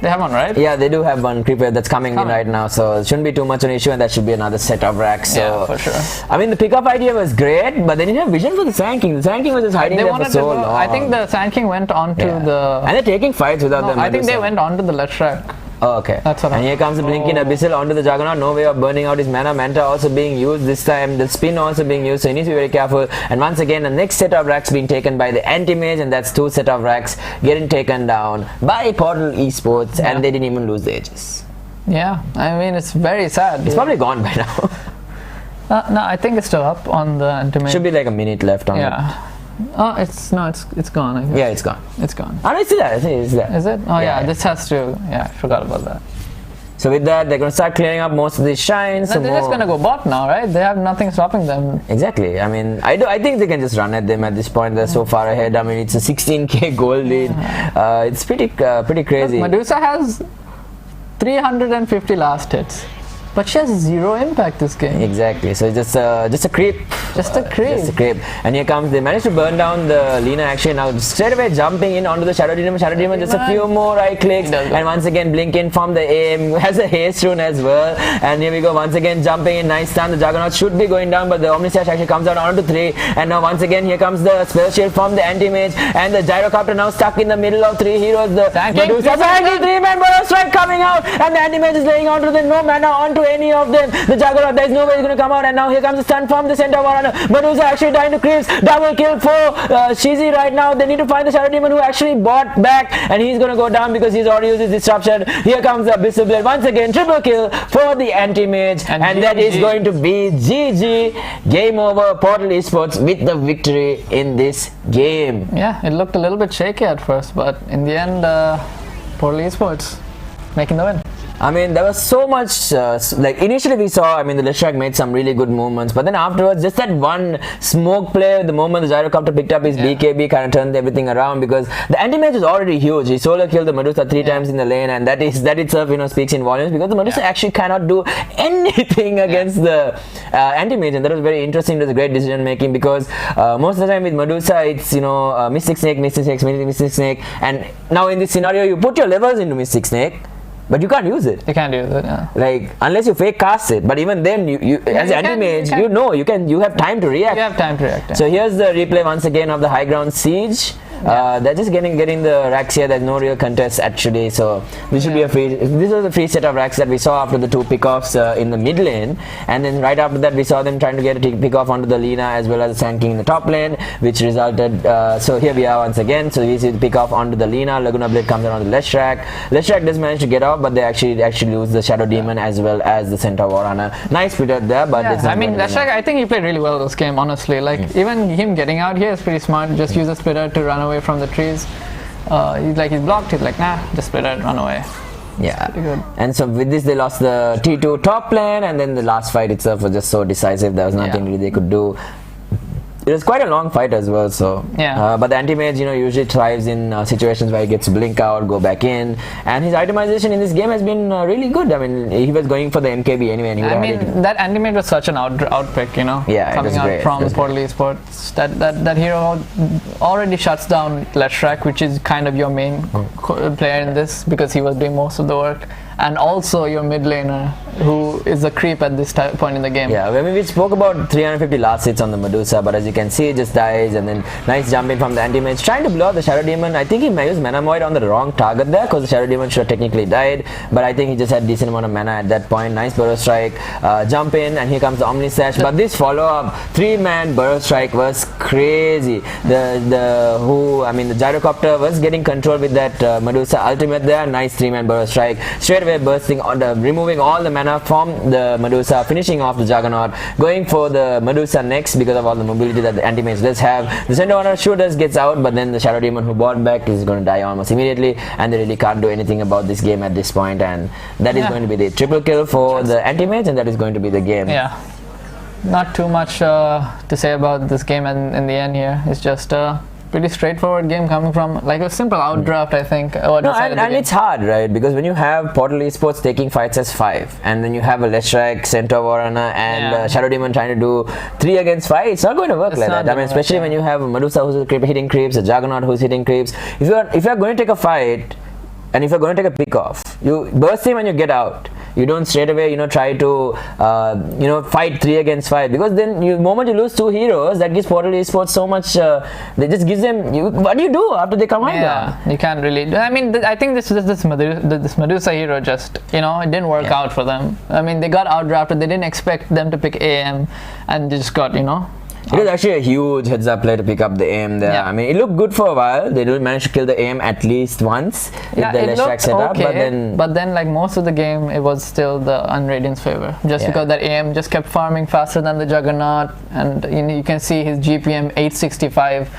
They have one, right? Yeah, they do have one creep wave that's coming in right now, so it shouldn't be too much an issue, and that should be another set of racks. So, yeah, for sure. I mean, the pickup idea was great, but they didn't have vision for the Sand King. The Sand King was just hiding there for so long. I think the Sand King went on to the... And they're taking fights without them. I think they went on to the left track. Oh, okay. That's what and here comes the blinking Abyssal onto the Juggernaut. No way of burning out his mana. Manta also being used this time. The spin also being used, so he needs to be very careful. And once again, the next set of racks being taken by the anti-mage, and that's 2 set of racks getting taken down by Portal Esports, and they didn't even lose the Aegis. Yeah, I mean, it's very sad. It's probably gone by now. No, I think it's still up on the anti-mage. Should be like a minute left on it. Oh, it's gone. I guess. Yeah, it's gone. It's gone. Oh, it's there. It's there. Is it? Oh yeah, this has to. Yeah, I forgot about that. So with that, they're going to start clearing up most of these shines. They're just going to go bot now, right? They have nothing stopping them. Exactly. I mean, I think they can just run at them at this point. They're so far ahead. I mean, it's a 16k goal lead. It's pretty crazy. Look, Medusa has 350 last hits. But she has 0 impact this game. Exactly. So just a creep. Just a creep. And here comes, they managed to burn down the Lina actually. Now straight away jumping in onto the Shadow Demon. Shadow Demon, just a few more right clicks. And once again blink in from the aim. Has a haste rune as well. And here we go, once again jumping in. Nice stun. The Juggernaut should be going down, but the Omnislash actually comes out onto 3. And now once again here comes the Spell Shield from the Anti-Mage. And the Gyrocopter now stuck in the middle of 3 heroes. The Medusa, 3-man Burrow Strike coming out. And the Anti-Mage is laying onto them. No mana onto any of them. The Juggernaut, there's no way he's going to come out, and now here comes the stun from the Centaur Warren. Medusa actually dying to creeps. Double kill for Shizi right now. They need to find the Shadow Demon who actually bought back, and he's going to go down because he's already used his disruption. Here comes the Abyssal Blade once again. Triple kill for the anti-mage, and that is going to be GG. Game over. Portal Esports with the victory in this game. Yeah, it looked a little bit shaky at first, but in the end, Portal Esports making the win. I mean, there was so much, like initially we saw, I mean, the Leshrac made some really good movements, but then afterwards, just that one smoke play, the moment the gyrocopter picked up his BKB, kind of turned everything around, because the anti-mage is already huge. He solo killed the Medusa 3 times in the lane, and that itself, speaks in volumes, because the Medusa actually cannot do anything against the anti-mage, and that was very interesting. It was a great decision making, because most of the time with Medusa, it's, Mystic Snake, Mystic Snake, and now in this scenario, you put your levels into Mystic Snake, but you can't use it. You can't use it, yeah. Like, unless you fake cast it. But even then, you as an anti-mage, you have time to react. You have time to react. Yeah. So here's the replay once again of the high ground siege. They're just getting the racks here. There's no real contest actually, so this should be a free. This was a free set of racks that we saw after the 2 pickoffs in the mid lane, and then right after that we saw them trying to get a pickoff onto the Lina as well as the Sand King in the top lane, which resulted. So here we are once again. So we see the pickoff onto the Lina. Laguna Blade comes around the Leshrac. Leshrac does manage to get off, but they actually lose the Shadow Demon as well as the Centaur Warrunner. Nice split out there, but it's not. I mean, Leshrac, I think he played really well this game. Honestly, like even him getting out here is pretty smart. Just use the splitter to run away from the trees. He's blocked. He's like, nah, just split it, run away. Yeah, and so with this they lost the T2 top lane, and then the last fight itself was just so decisive. There was nothing really they could do. It was quite a long fight as well, so but the anti-mage usually thrives in situations where he gets to blink out, go back in, and his itemization in this game has been really good. I mean, he was going for the MKB anyway, and I mean that anti-mage was such an outpick, coming out from Portal Esports. That hero already shuts down Leshrac, which is kind of your main player in this, because he was doing most of the work, and also your mid laner, who is a creep at this point in the game. Yeah, I mean, we spoke about 350 last hits on the Medusa, but as you can see, it just dies, and then nice jump in from the anti-mage, trying to blow out the Shadow Demon. I think he may use Mana Void on the wrong target there, because the Shadow Demon should have technically died, but I think he just had decent amount of mana at that point. Nice Burrow Strike, jump in, and here comes the Omni Sash, but this follow-up 3-man Burrow Strike was crazy. The Gyrocopter was getting control with that Medusa ultimate there. Nice 3-man Burrow Strike, straight away bursting on removing all the mana from the Medusa, finishing off the Juggernaut, going for the Medusa next because of all the mobility that the anti-mage does have. The Centaur sure does gets out, but then the Shadow Demon who bought back is going to die almost immediately, and they really can't do anything about this game at this point, and that is going to be the triple kill for the anti-mage, and that is going to be the game. Yeah, not too much to say about this game in the end here. It's just pretty straightforward game coming from like a simple outdraft, I think. And it's hard, right? Because when you have Portal Esports taking fights as 5, and then you have a Leshrac, Centaur Warrunner, and Shadow Demon trying to do 3 against 5, it's not going to work like that. I mean, especially when you have Medusa who's hitting creeps, a Juggernaut who's hitting creeps. If you're going to take a fight, and if you're going to take a pick off, you burst him and you get out. You don't straight away, try to, fight 3 against 5, because then the moment you lose 2 heroes, that gives Portal Esports so much. They just gives them. What do you do after they come out? Yeah, you can't really. I mean, I think this Medusa hero just, it didn't work out for them. I mean, they got outdrafted. They didn't expect them to pick AM, and they just got, It was actually a huge heads-up play to pick up the aim there. I mean, it looked good for a while. They didn't manage to kill the aim at least once with the Leshrac setup, but then like most of the game, it was still the Unradiant's favor, just because that AM just kept farming faster than the Juggernaut, and you can see his GPM 865.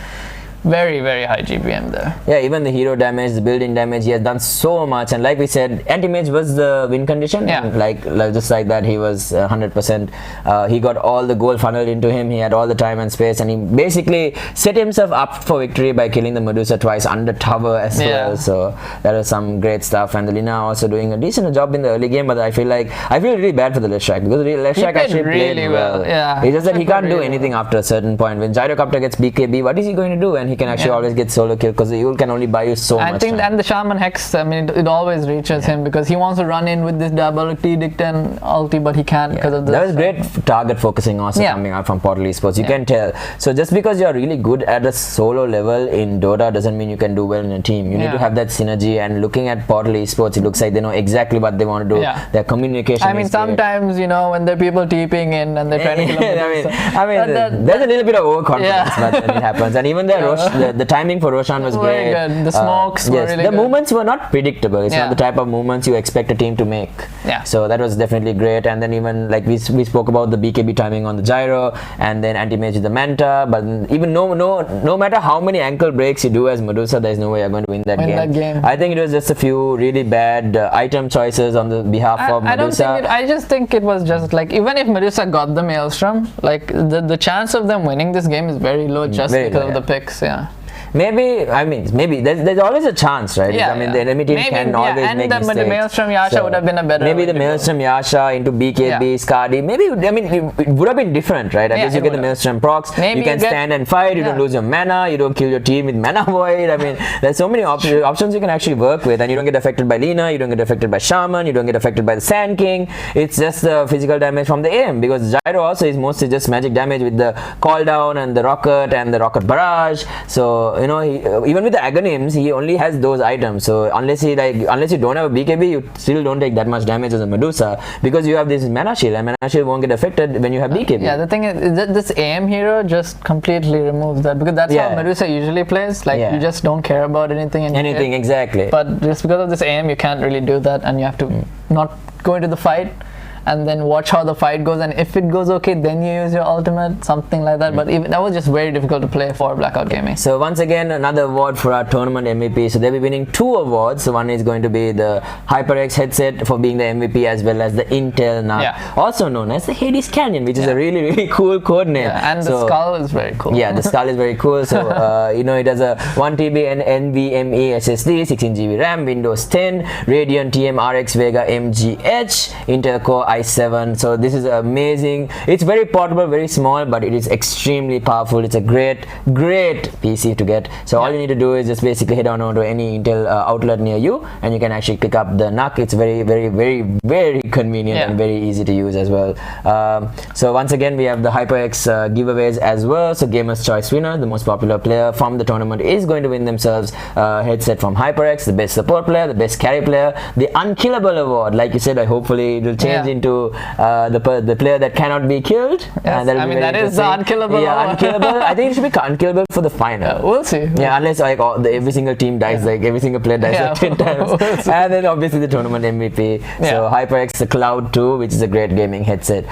Very, very high GPM there. Yeah, even the hero damage, the building damage, he has done so much. And like we said, anti-mage was the win condition. Yeah. Like just like that, he was 100%. He got all the gold funneled into him. He had all the time and space, and he basically set himself up for victory by killing the Medusa twice under tower as well. So that was some great stuff. And the Lina also doing a decent job in the early game, but I feel really bad for the Leshrac, because the Leshrac actually played really well. Yeah. It's just that he can't do anything after a certain point. When Gyrocopter gets BKB, what is he going to do? And he can actually always get solo kill, because the Yule can only buy you so much. I think, and the Shaman Hex, I mean, it always reaches him, because he wants to run in with this double T-Dict and ulti, but he can't because of this. That was great target focusing also coming out from Portal Esports. You can tell. So just because you're really good at a solo level in Dota doesn't mean you can do well in a team. You need to have that synergy, and looking at Portal Esports, it looks like they know exactly what they want to do. Their communication I mean, sometimes, when there are people TPing in and they're trying to kill them. I mean, there's a little bit of overconfidence when it happens, and even their the timing for Roshan was very great. good. The smokes were really the good. movements were not predictable. It's not the type of movements you expect a team to make. Yeah. So that was definitely great. And then even like we spoke about the BKB timing on the gyro, and then anti-mage with the Manta. But even no matter how many ankle breaks you do as Medusa, there's no way you're going to win that game. I think it was just a few really bad item choices on the behalf of Medusa. I just think it was just like, even if Medusa got the Maelstrom, like the chance of them winning this game is very low just because of the picks. Maybe there's always a chance, right? Yeah, I mean, the enemy team can always make mistakes. And the Maelstrom Yasha would have been a better. Maybe the Maelstrom Yasha into BKB, Skadi. Maybe it would have been different, right? At least you get the Maelstrom procs. You can stand and fight. You don't lose your mana. You don't kill your team with mana void. I mean, there's so many options you can actually work with, and you don't get affected by Lina. You don't get affected by Shaman. You don't get affected by the Sand King. It's just the physical damage from the aim, because Gyro also is mostly just magic damage with the call down and the rocket barrage. So even with the Aghanims, he only has those items. So unless you don't have a BKB, you still don't take that much damage as a Medusa, because you have this mana shield, and mana shield won't get affected when you have BKB. Yeah, the thing is that this AM hero just completely removes that, because that's how Medusa usually plays. Like you just don't care about anything. Exactly. But just because of this AM, you can't really do that, and you have to not go into the fight and then watch how the fight goes, and if it goes okay, then you use your ultimate, something like that. But even that was just very difficult to play for Blackout Gaming. So once again, another award for our tournament MVP. So they'll be winning 2 awards. So one is going to be the HyperX headset for being the MVP, as well as the Intel NUC, also known as the Hades Canyon, which is a really cool code name. And the skull is very cool. Yeah, the skull is very cool. So it has a 1 TB NVMe SSD, 16 GB RAM, Windows 10, Radeon TM RX Vega MGH, Intel Core i7. So this is amazing. It's very portable, very small, but it is extremely powerful. It's a great PC to get. So all you need to do is just basically head on to any Intel outlet near you, and you can actually pick up the NUC. It's very convenient and very easy to use as well. So once again, we have the HyperX giveaways as well. So Gamer's Choice winner, the most popular player from the tournament, is going to win themselves a headset from HyperX. The best support player, the best carry player, the Unkillable award. Like you said, hopefully it will change into the player that cannot be killed. Yes, that is the Unkillable. Yeah, Unkillable. I think it should be Unkillable for the final. We'll see. Yeah, unless like every single team dies, like every single player dies like 10 times. And then obviously the tournament MVP. So HyperX, the Cloud 2, which is a great gaming headset.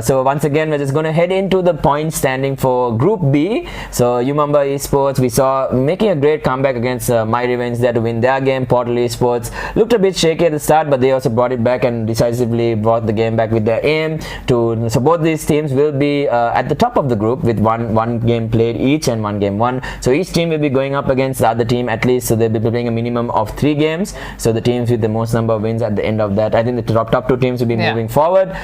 So once again, we're just going to head into the point standing for Group B. So Umamba Esports, we saw making a great comeback against My Revenge there to win their game. Portal Esports looked a bit shaky at the start, but they also brought it back and decisively brought the game back with their aim to. So both these teams will be at the top of the group with one game played each and 1 game won. So each team will be going up against the other team at least. So they'll be playing a minimum of 3 games. So the teams with the most number of wins at the end of that, I think the top 2 teams will be moving forward.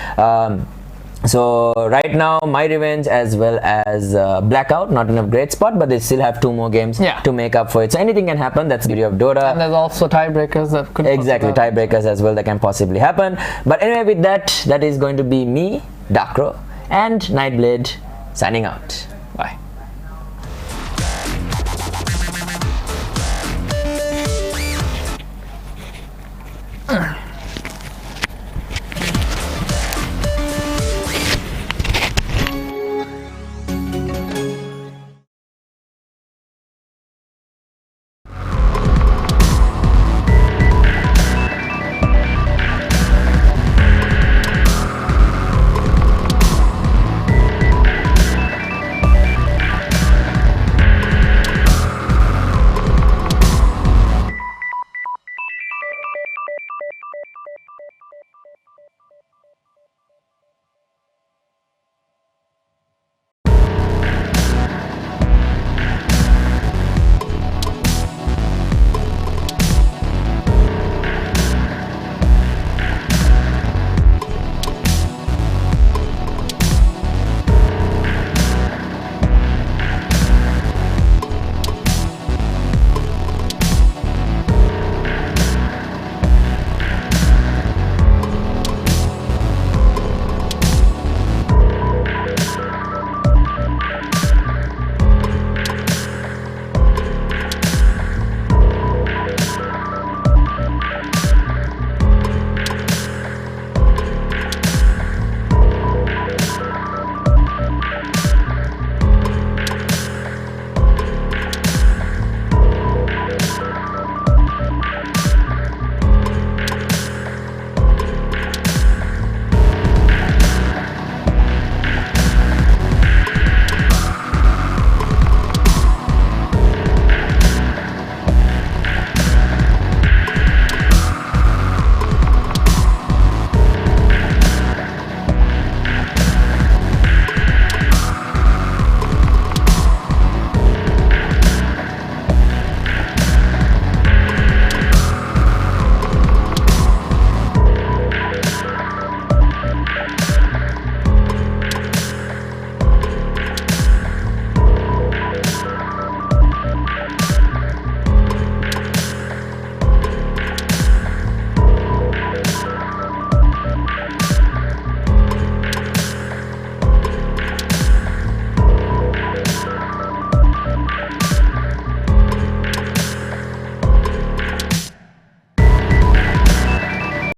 So right now, My Revenge as well as Blackout, not in a great spot, but they still have 2 more games to make up for it. So anything can happen. That's the beauty of Dota. And there's also tiebreakers that could tiebreakers as well that can possibly happen. But anyway, with that is going to be me, Dakro, and Nightblade signing out. Bye.